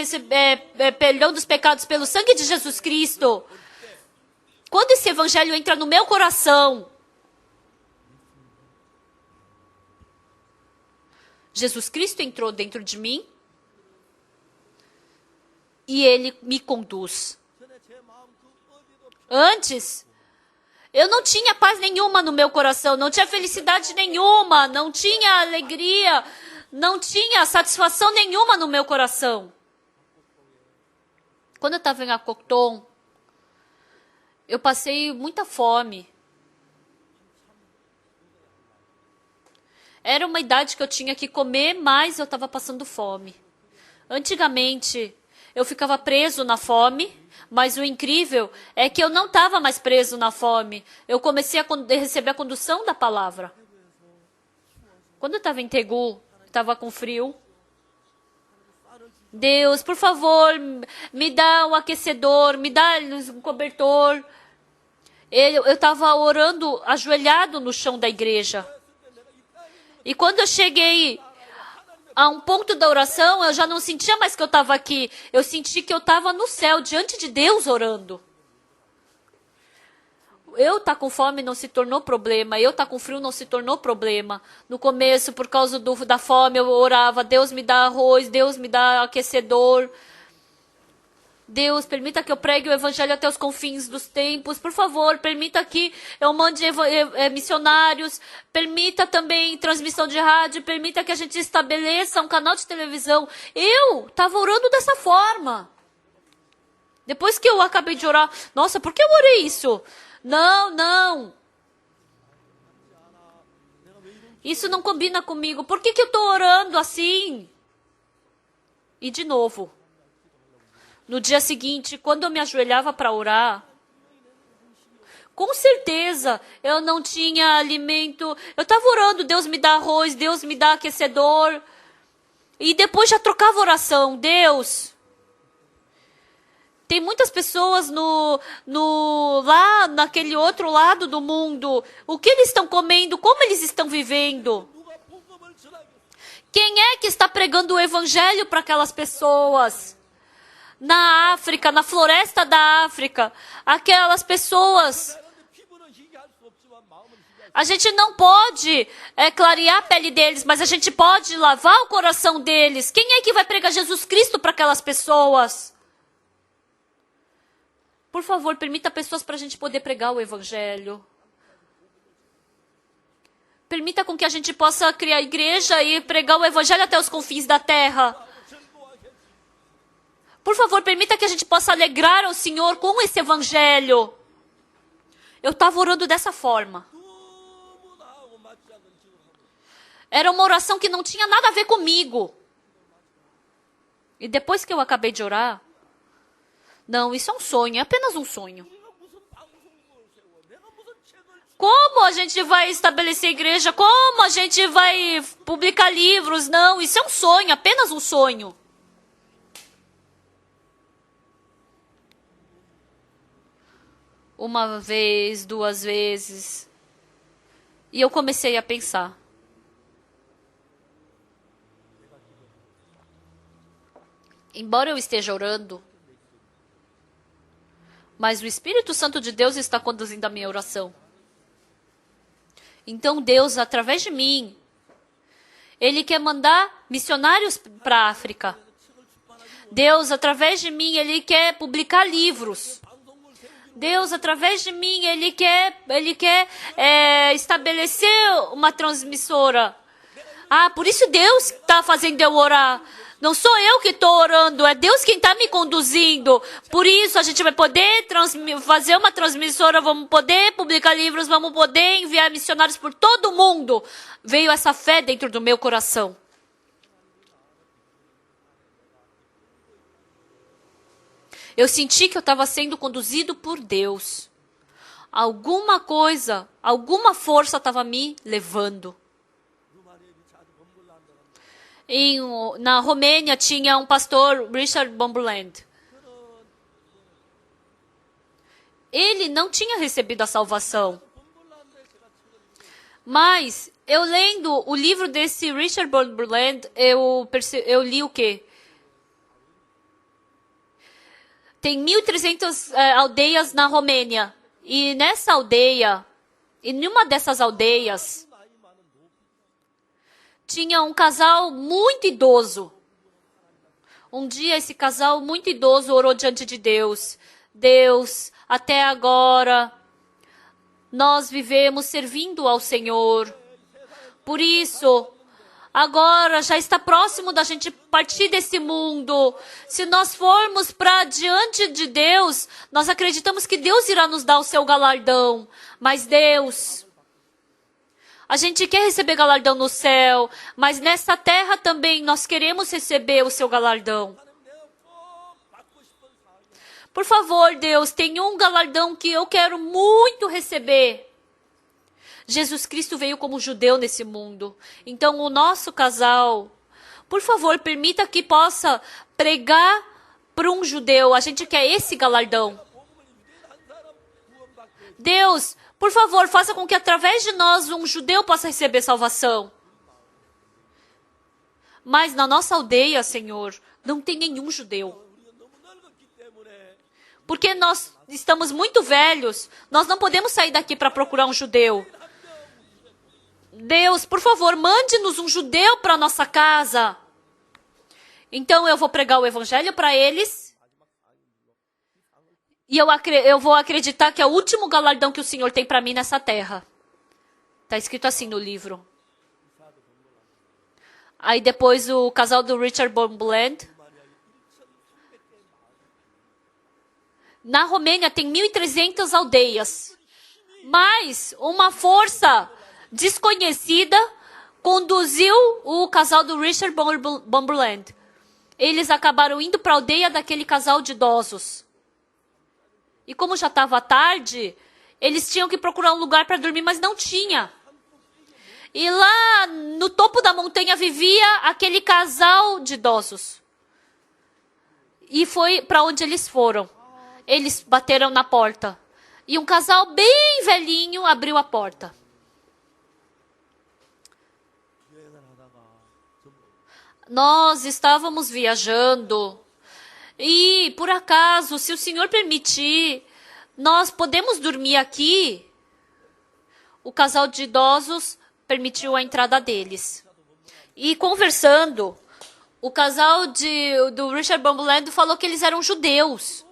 [SPEAKER 1] perdão dos pecados pelo sangue de Jesus Cristo, Quando esse evangelho entra no meu coração, Jesus Cristo entrou dentro de mim e ele me conduz. Antes, eu não tinha paz nenhuma no meu coração, não tinha felicidade nenhuma, não tinha alegria, não tinha satisfação nenhuma no meu coração. Quando eu estava em Akokton, eu passei muita fome. Era uma idade que eu tinha que comer, mas eu estava passando fome. Antigamente, eu ficava preso na fome, mas o incrível é que eu não estava mais preso na fome. Eu comecei a receber a condução da palavra. Quando eu estava em Tegu, estava com frio. Deus, por favor, me dá um aquecedor, me dá um cobertor. Eu estava orando ajoelhado no chão da igreja. E quando eu cheguei a um ponto da oração, eu já não sentia mais que eu estava aqui. Eu senti que eu estava no céu, diante de Deus, orando. Eu estar com fome não se tornou problema. Eu estar com frio não se tornou problema. No começo, por causa da fome, eu orava, Deus me dá arroz, Deus me dá aquecedor. Deus, permita que eu pregue o evangelho até os confins dos tempos. Por favor, permita que eu mande missionários. Permita também transmissão de rádio. Permita que a gente estabeleça um canal de televisão. Eu estava orando dessa forma. Depois que eu acabei de orar, nossa, por que eu orei isso? Não. Isso não combina comigo. Por que eu estou orando assim? E de novo. No dia seguinte, quando eu me ajoelhava para orar, com certeza eu não tinha alimento. Eu estava orando, Deus me dá arroz, Deus me dá aquecedor. E depois já trocava oração. Deus, tem muitas pessoas lá naquele outro lado do mundo. O que eles estão comendo? Como eles estão vivendo? Quem é que está pregando o evangelho para aquelas pessoas? Na África, na floresta da África, aquelas pessoas. A gente não pode clarear a pele deles, mas a gente pode lavar o coração deles. Quem é que vai pregar Jesus Cristo para aquelas pessoas? Por favor, permita pessoas para a gente poder pregar o evangelho. Permita com que a gente possa criar igreja e pregar o evangelho até os confins da terra. Por favor, permita que a gente possa alegrar ao Senhor com esse evangelho. Eu estava orando dessa forma. Era uma oração que não tinha nada a ver comigo. E depois que eu acabei de orar, não, isso é um sonho, é apenas um sonho. Como a gente vai estabelecer igreja? Como a gente vai publicar livros? Não, isso é um sonho, apenas um sonho. Uma vez, 2 vezes. E eu comecei a pensar. Embora eu esteja orando, mas o Espírito Santo de Deus está conduzindo a minha oração. Então Deus, através de mim, Ele quer mandar missionários para a África. Deus, através de mim, Ele quer publicar livros. Deus, através de mim, Ele quer estabelecer uma transmissora. Por isso Deus está fazendo eu orar. Não sou eu que estou orando, é Deus quem está me conduzindo. Por isso a gente vai poder fazer uma transmissora, vamos poder publicar livros, vamos poder enviar missionários por todo o mundo. Veio essa fé dentro do meu coração. Eu senti que eu estava sendo conduzido por Deus. Alguma coisa, alguma força estava me levando. Na Romênia tinha um pastor, Richard Bomberland. Ele não tinha recebido a salvação. Mas, eu lendo o livro desse Richard Bomberland, eu li o quê? Tem 1.300 aldeias na Romênia. E nessa aldeia, e numa dessas aldeias, tinha um casal muito idoso. Um dia esse casal muito idoso orou diante de Deus. Deus, até agora, nós vivemos servindo ao Senhor. Por isso, agora já está próximo da gente partir desse mundo. Se nós formos para diante de Deus, nós acreditamos que Deus irá nos dar o seu galardão. Mas Deus, a gente quer receber galardão no céu, mas nessa terra também nós queremos receber o seu galardão. Por favor, Deus, tem um galardão que eu quero muito receber. Jesus Cristo veio como judeu nesse mundo. Então, o nosso casal, por favor, permita que possa pregar para um judeu. A gente quer esse galardão. Deus, por favor, faça com que através de nós um judeu possa receber salvação. Mas na nossa aldeia, Senhor, não tem nenhum judeu. Porque nós estamos muito velhos, nós não podemos sair daqui para procurar um judeu. Deus, por favor, mande-nos um judeu para nossa casa. Então eu vou pregar o evangelho para eles. E eu vou acreditar que é o último galardão que o Senhor tem para mim nessa terra. Está escrito assim no livro. Aí depois o casal do Richard Bombuland. Na Romênia tem 1.300 aldeias. Mas uma força desconhecida conduziu o casal do Richard Bombuland. Eles acabaram indo para a aldeia daquele casal de idosos. E como já estava tarde, eles tinham que procurar um lugar para dormir, mas não tinha. E lá no topo da montanha vivia aquele casal de idosos. E foi para onde eles foram. Eles bateram na porta. E um casal bem velhinho abriu a porta. Nós estávamos viajando. E, por acaso, se o Senhor permitir, nós podemos dormir aqui? O casal de idosos permitiu a entrada deles. E conversando, o casal do Richard Bombuland falou que eles eram judeus.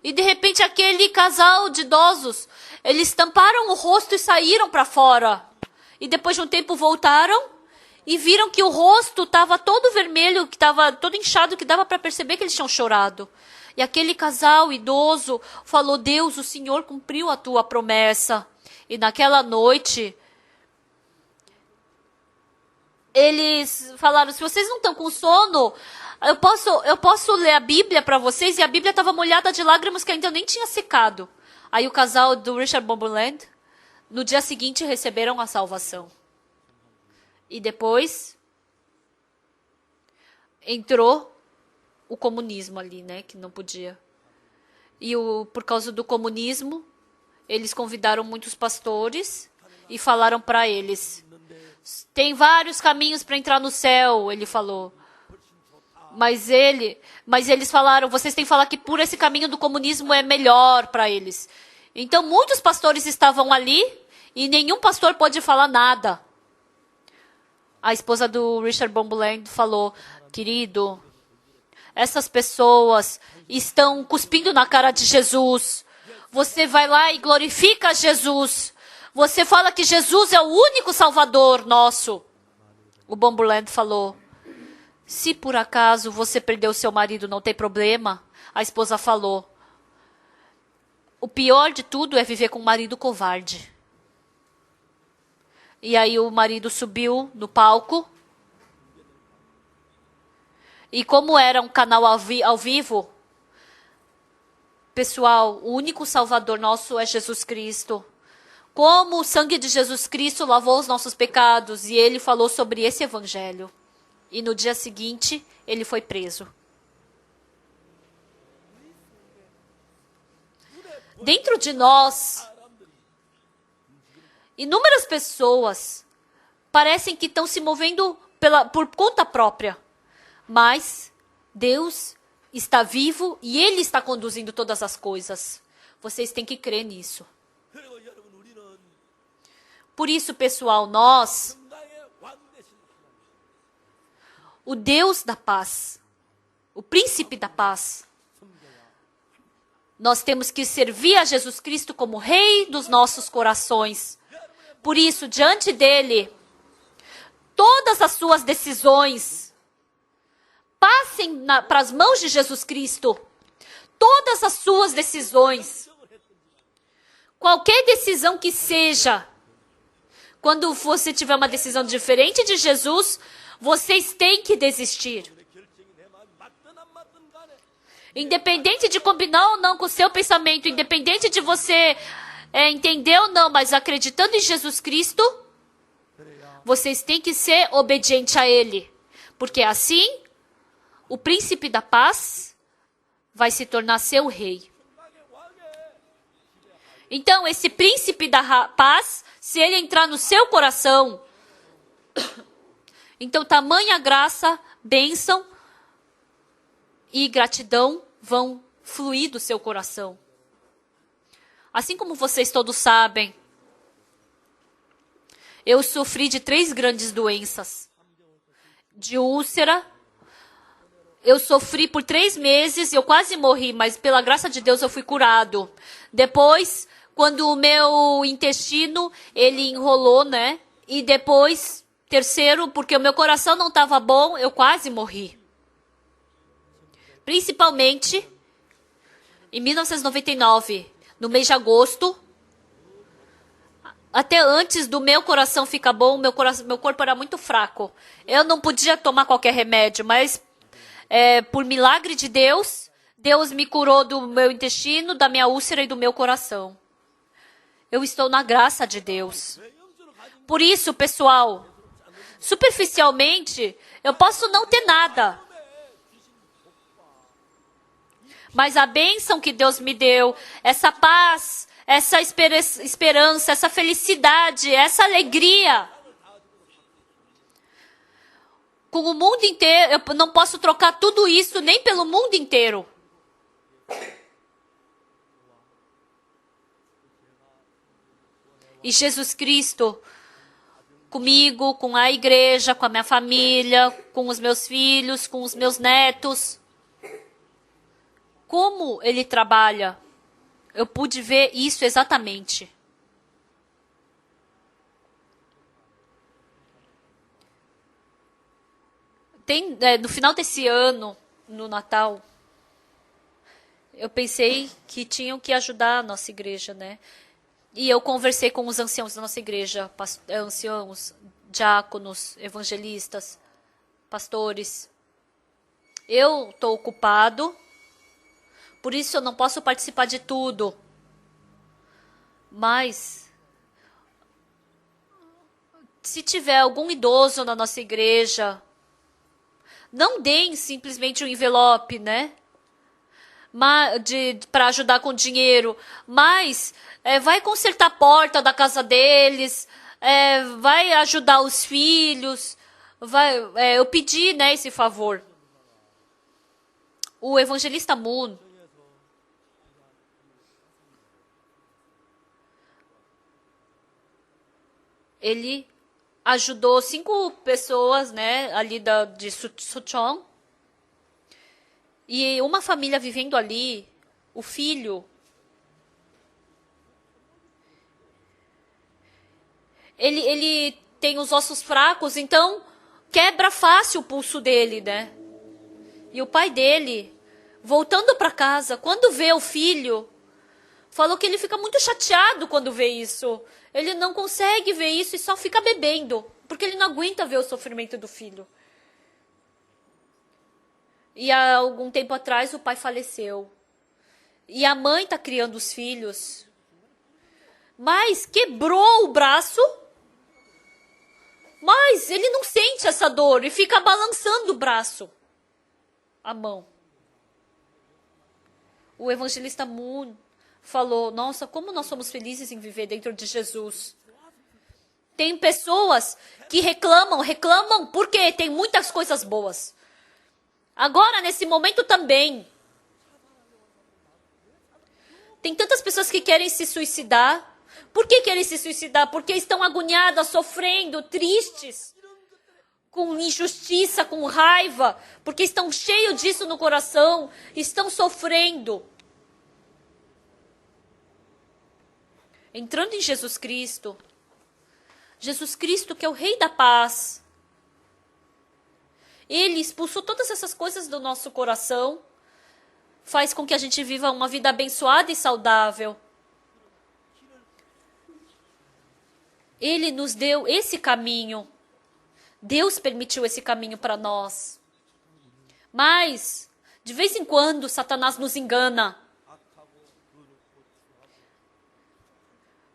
[SPEAKER 1] E de repente aquele casal de idosos, eles tamparam o rosto e saíram para fora. E depois de um tempo voltaram e viram que o rosto estava todo vermelho, que estava todo inchado, que dava para perceber que eles tinham chorado. E aquele casal idoso falou: Deus, o Senhor cumpriu a tua promessa. E naquela noite, eles falaram: se vocês não estão com sono, eu posso ler a Bíblia para vocês. E a Bíblia estava molhada de lágrimas que ainda nem tinha secado. Aí o casal do Richard Bombuland, no dia seguinte, receberam a salvação. E depois entrou o comunismo ali, né? Que não podia. E por causa do comunismo, eles convidaram muitos pastores e falaram para eles: tem vários caminhos para entrar no céu, ele falou. Mas eles falaram: vocês têm que falar que por esse caminho do comunismo é melhor para eles. Então muitos pastores estavam ali e nenhum pastor pôde falar nada. A esposa do Richard Bombuland falou: querido, essas pessoas estão cuspindo na cara de Jesus. Você vai lá e glorifica Jesus. Você fala que Jesus é o único Salvador nosso. O Bombuland falou: se por acaso você perdeu seu marido, não tem problema. A esposa falou: o pior de tudo é viver com um marido covarde. E aí o marido subiu no palco. E como era um canal ao vivo, pessoal, o único Salvador nosso é Jesus Cristo. Como o sangue de Jesus Cristo lavou os nossos pecados. E ele falou sobre esse evangelho. E no dia seguinte, ele foi preso. Dentro de nós, inúmeras pessoas parecem que estão se movendo por conta própria. Mas Deus está vivo e Ele está conduzindo todas as coisas. Vocês têm que crer nisso. Por isso, pessoal, nós, o Deus da paz, o príncipe da paz, nós temos que servir a Jesus Cristo como Rei dos nossos corações. Por isso, diante dele, todas as suas decisões passem para as mãos de Jesus Cristo. Todas as suas decisões. Qualquer decisão que seja. Quando você tiver uma decisão diferente de Jesus, vocês têm que desistir. Independente de combinar ou não com o seu pensamento, independente de você entender ou não, mas acreditando em Jesus Cristo, vocês têm que ser obedientes a Ele. Porque assim, o príncipe da paz vai se tornar seu rei. Então, esse príncipe da paz, se ele entrar no seu coração, então tamanha graça, bênção e gratidão vão fluir do seu coração. Assim como vocês todos sabem, eu sofri de 3 grandes doenças. De úlcera, eu sofri por 3 meses, eu quase morri, mas pela graça de Deus eu fui curado. Depois, quando o meu intestino, ele enrolou, né? E depois, terceiro, porque o meu coração não estava bom, eu quase morri. Principalmente em 1999, no mês de agosto, até antes do meu coração ficar bom, meu corpo era muito fraco. Eu não podia tomar qualquer remédio, mas por milagre de Deus, Deus me curou do meu intestino, da minha úlcera e do meu coração. Eu estou na graça de Deus. Por isso, pessoal, superficialmente, eu posso não ter nada. Mas a bênção que Deus me deu, essa paz, essa esperança, essa felicidade, essa alegria, com o mundo inteiro, eu não posso trocar tudo isso nem pelo mundo inteiro. E Jesus Cristo, comigo, com a igreja, com a minha família, com os meus filhos, com os meus netos, como ele trabalha, eu pude ver isso exatamente. No final desse ano, no Natal, eu pensei que tinham que ajudar a nossa igreja, né? E eu conversei com os anciãos da nossa igreja, anciãos, diáconos, evangelistas, pastores. Eu estou ocupado, por isso eu não posso participar de tudo. Mas, se tiver algum idoso na nossa igreja, não deem simplesmente um envelope, né? Para ajudar com dinheiro, mas vai consertar a porta da casa deles, vai ajudar os filhos, eu pedi, né, esse favor. O evangelista Moon, ele ajudou 5 pessoas, né, ali de Suchong. E uma família vivendo ali, o filho, ele tem os ossos fracos, então quebra fácil o pulso dele, né? E o pai dele, voltando para casa, quando vê o filho, falou que ele fica muito chateado quando vê isso. Ele não consegue ver isso e só fica bebendo, porque ele não aguenta ver o sofrimento do filho. E há algum tempo atrás o pai faleceu. E a mãe está criando os filhos. Mas quebrou o braço. Mas ele não sente essa dor e fica balançando o braço. A mão. O evangelista Moon falou, nossa, como nós somos felizes em viver dentro de Jesus. Tem pessoas que reclamam porque tem muitas coisas boas. Agora, nesse momento também, Tem tantas pessoas que querem se suicidar. Por que querem se suicidar? Porque estão agoniadas, sofrendo, tristes, com injustiça, com raiva, porque estão cheios disso no coração, estão sofrendo. Entrando em Jesus Cristo que é o Rei da Paz, Ele expulsou todas essas coisas do nosso coração, faz com que a gente viva uma vida abençoada e saudável. Ele nos deu esse caminho. Deus permitiu esse caminho para nós. Mas, de vez em quando, Satanás nos engana.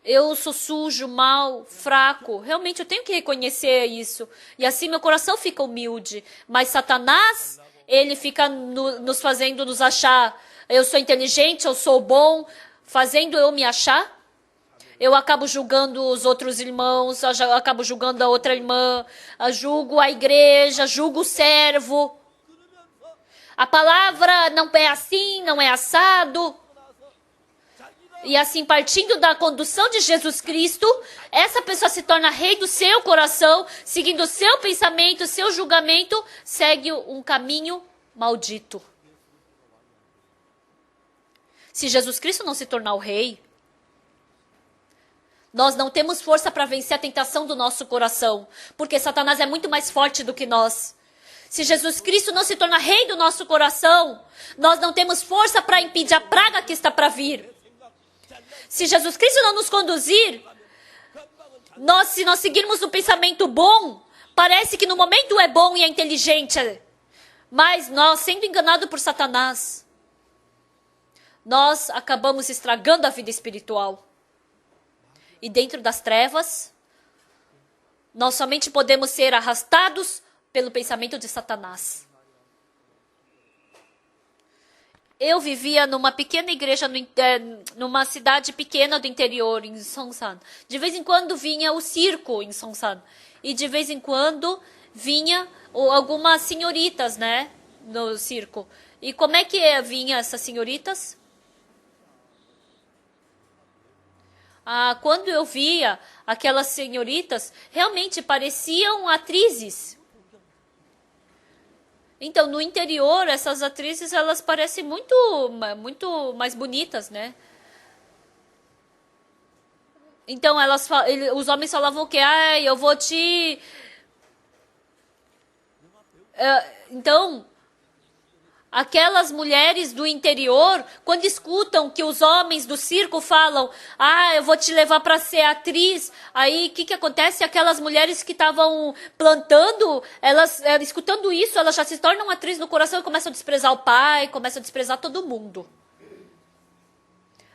[SPEAKER 1] Eu sou sujo, mal, fraco. Realmente eu tenho que reconhecer isso. E assim meu coração fica humilde. Mas Satanás, ele fica nos fazendo nos achar. Eu sou inteligente, eu sou bom. Fazendo eu me achar. Eu acabo julgando os outros irmãos. Eu acabo julgando a outra irmã. Eu julgo a igreja, julgo o servo. A palavra não é assim, não é assado. E assim, partindo da condução de Jesus Cristo, essa pessoa se torna rei do seu coração, seguindo o seu pensamento, o seu julgamento, segue um caminho maldito. Se Jesus Cristo não se tornar o rei, nós não temos força para vencer a tentação do nosso coração, porque Satanás é muito mais forte do que nós. Se Jesus Cristo não se tornar rei do nosso coração, nós não temos força para impedir a praga que está para vir. Se Jesus Cristo não nos conduzir, se nós seguirmos um pensamento bom, parece que no momento é bom e é inteligente, mas nós, sendo enganados por Satanás, nós acabamos estragando a vida espiritual. E dentro das trevas, nós somente podemos ser arrastados pelo pensamento de Satanás. Eu vivia numa pequena igreja, numa cidade pequena do interior, em Songsan. De vez em quando vinha o circo em Songsan. E de vez em quando vinha algumas senhoritas, né, no circo. E como é que vinha essas senhoritas? Quando eu via aquelas senhoritas, realmente pareciam atrizes. Então, no interior, essas atrizes, elas parecem muito mais bonitas, né? Então, os homens falavam que, eu vou te... Então, aquelas mulheres do interior, quando escutam que os homens do circo falam, eu vou te levar para ser atriz, aí o que acontece? Aquelas mulheres que estavam plantando, elas escutando isso, elas já se tornam atriz no coração e começam a desprezar o pai, começam a desprezar todo mundo.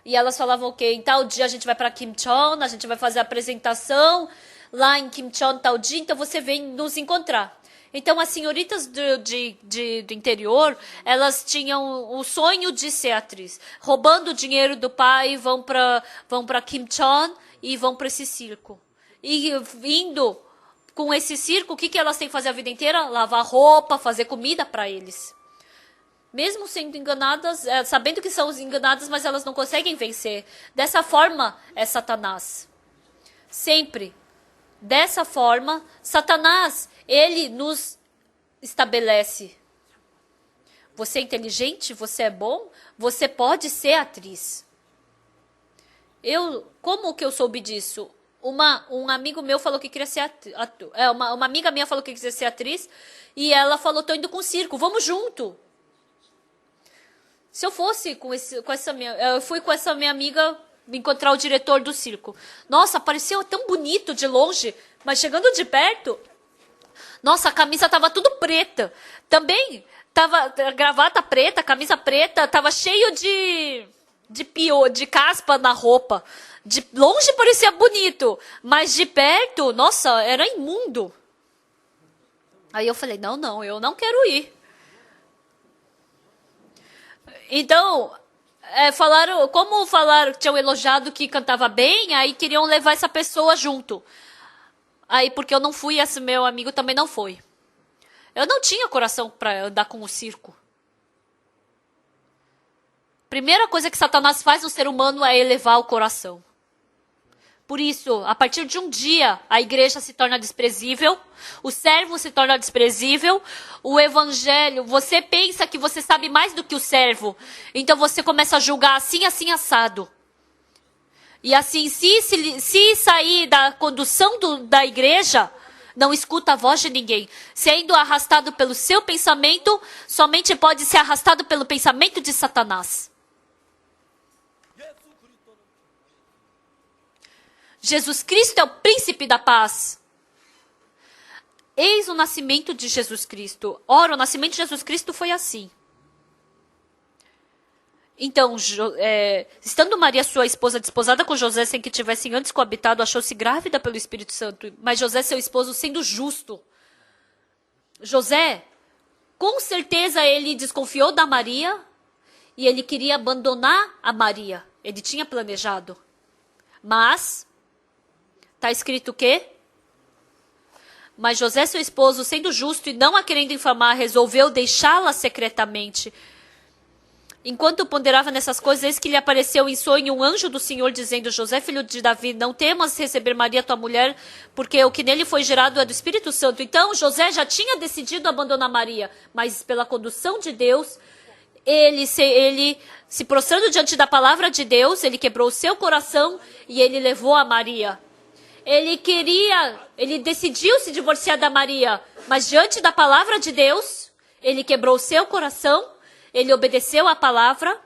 [SPEAKER 1] E elas falavam, em tal dia a gente vai para Kimcheon, a gente vai fazer a apresentação lá em Kimcheon tal dia, então você vem nos encontrar. Então, as senhoritas do interior, elas tinham o sonho de ser atriz. Roubando o dinheiro do pai, vão para Kimcheon e vão para esse circo. E indo com esse circo, o que elas têm que fazer a vida inteira? Lavar roupa, fazer comida para eles. Mesmo sendo enganadas, sabendo que são enganadas, mas elas não conseguem vencer. Dessa forma é Satanás. Sempre. Dessa forma, Satanás, ele nos estabelece. Você é inteligente? Você é bom? Você pode ser atriz. Como que eu soube disso? Um amigo meu falou que queria ser ator. Uma amiga minha falou que queria ser atriz. E ela falou, tô indo com o circo, vamos junto. Se eu fosse eu fui com essa minha amiga encontrar o diretor do circo. Nossa, pareceu tão bonito de longe, mas chegando de perto, nossa, a camisa tava tudo preta. Também tava gravata preta, camisa preta, tava cheio de caspa na roupa. De longe parecia bonito, mas de perto, nossa, era imundo. Aí eu falei, não, eu não quero ir. Então, tinham elogiado que cantava bem, aí queriam levar essa pessoa junto. Aí, porque eu não fui, esse meu amigo também não foi. Eu não tinha coração para andar com o circo. primeira coisa que Satanás faz no ser humano é elevar o coração. Por isso, a partir de um dia, a igreja se torna desprezível, o servo se torna desprezível, o evangelho, você pensa que você sabe mais do que o servo, então você começa a julgar assim, assim, assado. E assim, se sair da condução da igreja, não escuta a voz de ninguém. Sendo arrastado pelo seu pensamento, somente pode ser arrastado pelo pensamento de Satanás. Jesus Cristo é o príncipe da paz. Eis o nascimento de Jesus Cristo. Ora, o nascimento de Jesus Cristo foi assim. Então, estando Maria, sua esposa, desposada com José, sem que tivessem antes coabitado, achou-se grávida pelo Espírito Santo. Mas José, seu esposo, sendo justo. José, com certeza, ele desconfiou da Maria e ele queria abandonar a Maria. Ele tinha planejado. Mas está escrito o quê? Mas José, seu esposo, sendo justo e não a querendo infamar, resolveu deixá-la secretamente. Enquanto ponderava nessas coisas, eis que lhe apareceu em sonho um anjo do Senhor, dizendo: José, filho de Davi, não temas receber Maria, tua mulher, porque o que nele foi gerado é do Espírito Santo. Então, José já tinha decidido abandonar Maria, mas pela condução de Deus, ele se prostrando diante da palavra de Deus, ele quebrou o seu coração e ele levou a Maria. Ele decidiu se divorciar da Maria, mas diante da palavra de Deus, ele quebrou o seu coração, ele obedeceu a palavra,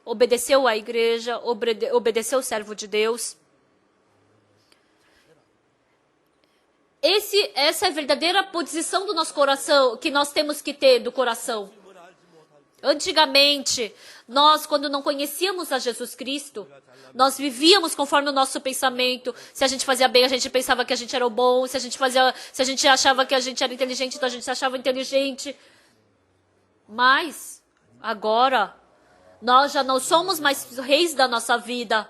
[SPEAKER 1] obedeceu a igreja, obedeceu o servo de Deus. Essa é a verdadeira posição do nosso coração, que nós temos que ter do coração. Antigamente, nós, quando não conhecíamos a Jesus Cristo, nós vivíamos conforme o nosso pensamento. Se a gente fazia bem, a gente pensava que a gente era o bom. Se a gente achava que a gente era inteligente, então a gente se achava inteligente. Mas, agora, nós já não somos mais reis da nossa vida.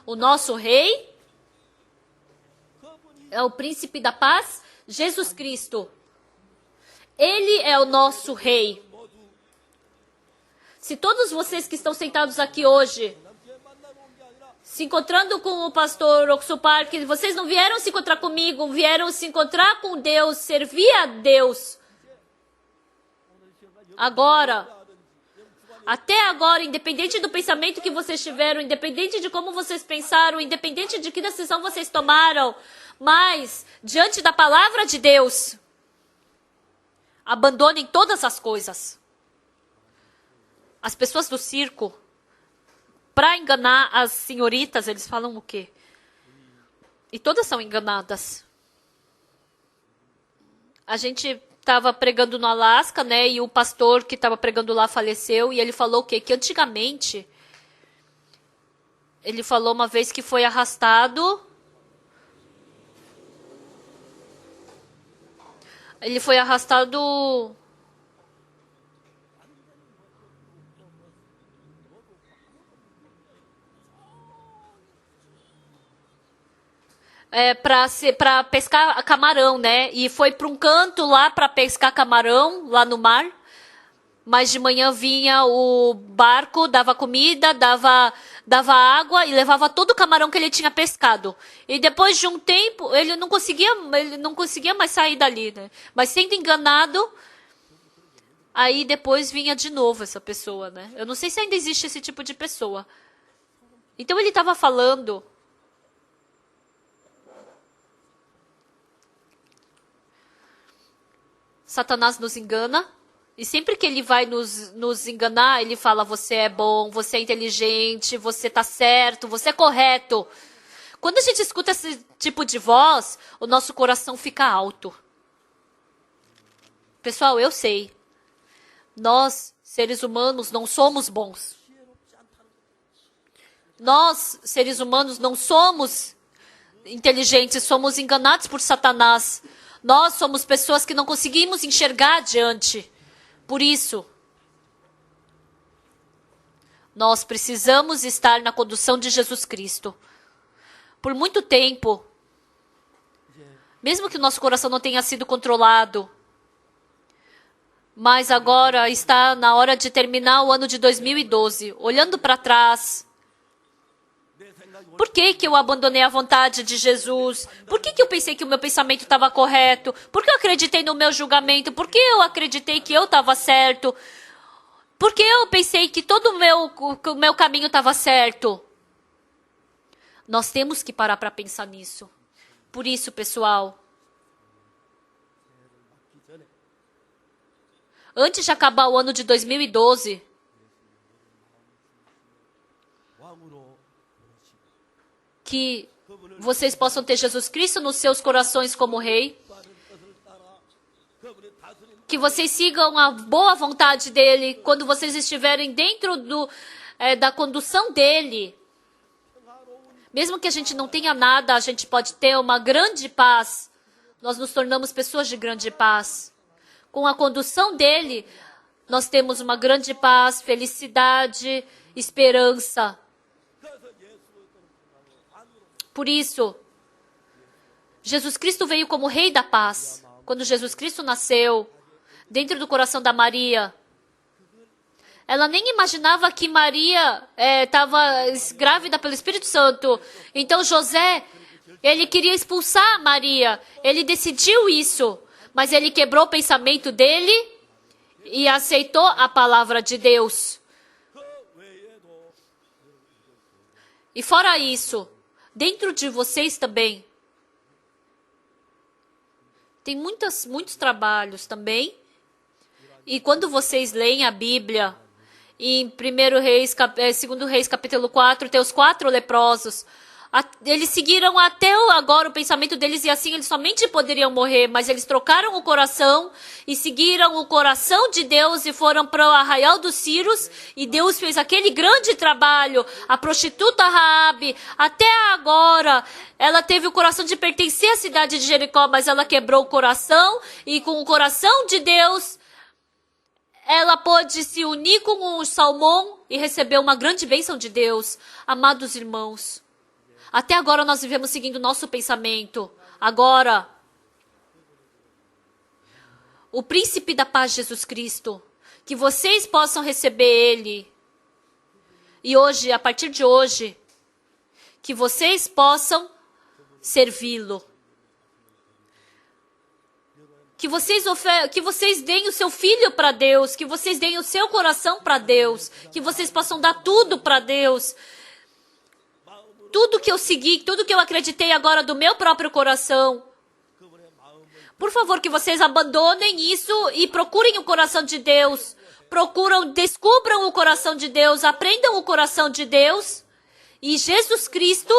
[SPEAKER 1] O nosso rei é o príncipe da paz, Jesus Cristo. Ele é o nosso rei. Se todos vocês que estão sentados aqui hoje, se encontrando com o pastor Oxupar, que vocês não vieram se encontrar comigo, vieram se encontrar com Deus, servir a Deus. Agora, até agora, independente do pensamento que vocês tiveram, independente de como vocês pensaram, independente de que decisão vocês tomaram, mas, diante da palavra de Deus, abandonem todas as coisas. As pessoas do circo, para enganar as senhoritas, eles falam o quê? E todas são enganadas. A gente estava pregando no Alasca, né? E o pastor que estava pregando lá faleceu. E ele falou o quê? Que antigamente, ele falou uma vez que foi arrastado. Ele foi arrastado... para pescar camarão, né? E foi para um canto lá para pescar camarão, lá no mar. Mas de manhã vinha o barco, dava comida, dava água e levava todo o camarão que ele tinha pescado. E depois de um tempo, ele não conseguia mais sair dali, né? Mas sendo enganado, aí depois vinha de novo essa pessoa, né? Eu não sei se ainda existe esse tipo de pessoa. Então ele estava falando... Satanás nos engana, e sempre que ele vai nos enganar, ele fala: você é bom, você é inteligente, você está certo, você é correto. Quando a gente escuta esse tipo de voz, o nosso coração fica alto. Pessoal, eu sei. Nós, seres humanos, não somos bons. Nós, seres humanos, não somos inteligentes, somos enganados por Satanás. Nós somos pessoas que não conseguimos enxergar adiante. Por isso, nós precisamos estar na condução de Jesus Cristo. Por muito tempo, mesmo que o nosso coração não tenha sido controlado, Mas agora está na hora de terminar o ano de 2012. Olhando para trás, por que eu abandonei a vontade de Jesus? Por que eu pensei que o meu pensamento estava correto? Por que eu acreditei no meu julgamento? Por que eu acreditei que eu estava certo? Por que eu pensei que todo o meu caminho estava certo? Nós temos que parar para pensar nisso. Por isso, pessoal, antes de acabar o ano de 2012, que vocês possam ter Jesus Cristo nos seus corações como Rei. Que vocês sigam a boa vontade dEle quando vocês estiverem dentro da condução dEle. Mesmo que a gente não tenha nada, a gente pode ter uma grande paz. Nós nos tornamos pessoas de grande paz. Com a condução dEle, nós temos uma grande paz, felicidade, esperança. Por isso, Jesus Cristo veio como Rei da Paz. Quando Jesus Cristo nasceu, dentro do coração da Maria, ela nem imaginava que Maria estava grávida pelo Espírito Santo. Então José, ele queria expulsar Maria. Ele decidiu isso, mas ele quebrou o pensamento dele e aceitou a palavra de Deus. E fora isso, dentro de vocês também, tem muitos trabalhos também. E quando vocês leem a Bíblia, em 2 Reis capítulo 4, tem os 4 leprosos. Eles seguiram até agora o pensamento deles e assim eles somente poderiam morrer, mas eles trocaram o coração e seguiram o coração de Deus e foram para o arraial dos Círios e Deus fez aquele grande trabalho. A prostituta Raabe, até agora, ela teve o coração de pertencer à cidade de Jericó, mas ela quebrou o coração e com o coração de Deus, ela pôde se unir com o Salmão e receber uma grande bênção de Deus. Amados irmãos, até agora nós vivemos seguindo o nosso pensamento. Agora, o príncipe da paz, Jesus Cristo, que vocês possam receber Ele. E hoje, a partir de hoje, que vocês possam servi-lo. Que vocês deem o seu filho para Deus, que vocês deem o seu coração para Deus, que vocês possam dar tudo para Deus. Tudo que eu segui, tudo que eu acreditei agora do meu próprio coração. Por favor, que vocês abandonem isso e procurem o coração de Deus. Descubram o coração de Deus, aprendam o coração de Deus. E Jesus Cristo,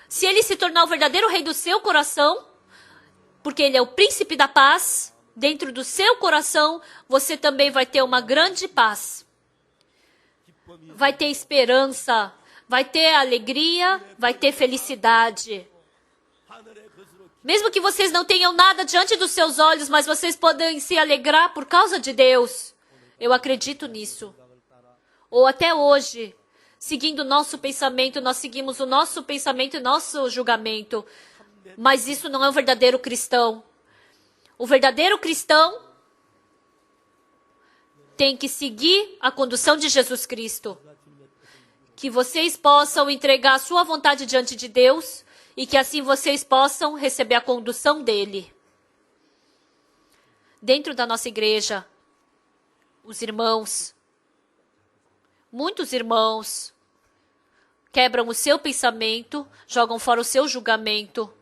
[SPEAKER 1] se Ele se tornar o verdadeiro Rei do seu coração, porque Ele é o príncipe da paz, dentro do seu coração, você também vai ter uma grande paz. Vai ter esperança, vai ter alegria, vai ter felicidade. Mesmo que vocês não tenham nada diante dos seus olhos, mas vocês podem se alegrar por causa de Deus. Eu acredito nisso. Ou até hoje, seguindo o nosso pensamento, nós seguimos o nosso pensamento e nosso julgamento. Mas isso não é o verdadeiro cristão. O verdadeiro cristão tem que seguir a condução de Jesus Cristo. Que vocês possam entregar a sua vontade diante de Deus e que assim vocês possam receber a condução dele. Dentro da nossa igreja, os irmãos, muitos irmãos, quebram o seu pensamento, jogam fora o seu julgamento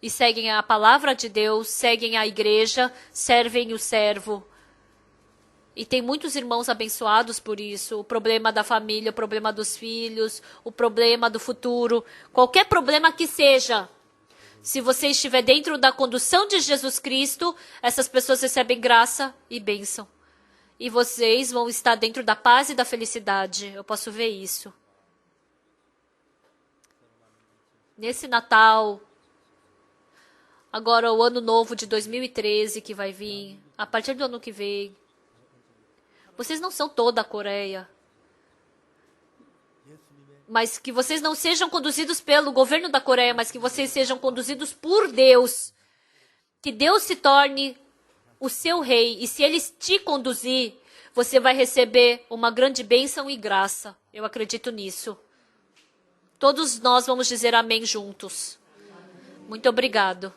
[SPEAKER 1] e seguem a palavra de Deus, seguem a igreja, servem o servo. E tem muitos irmãos abençoados por isso. O problema da família, o problema dos filhos, o problema do futuro. Qualquer problema que seja. Se você estiver dentro da condução de Jesus Cristo, essas pessoas recebem graça e bênção. E vocês vão estar dentro da paz e da felicidade. Eu posso ver isso. Nesse Natal, agora o ano novo de 2013 que vai vir, a partir do ano que vem, vocês não são toda a Coreia. Mas que vocês não sejam conduzidos pelo governo da Coreia, mas que vocês sejam conduzidos por Deus. Que Deus se torne o seu rei, e se ele te conduzir, você vai receber uma grande bênção e graça. Eu acredito nisso. Todos nós vamos dizer amém juntos. Muito obrigado.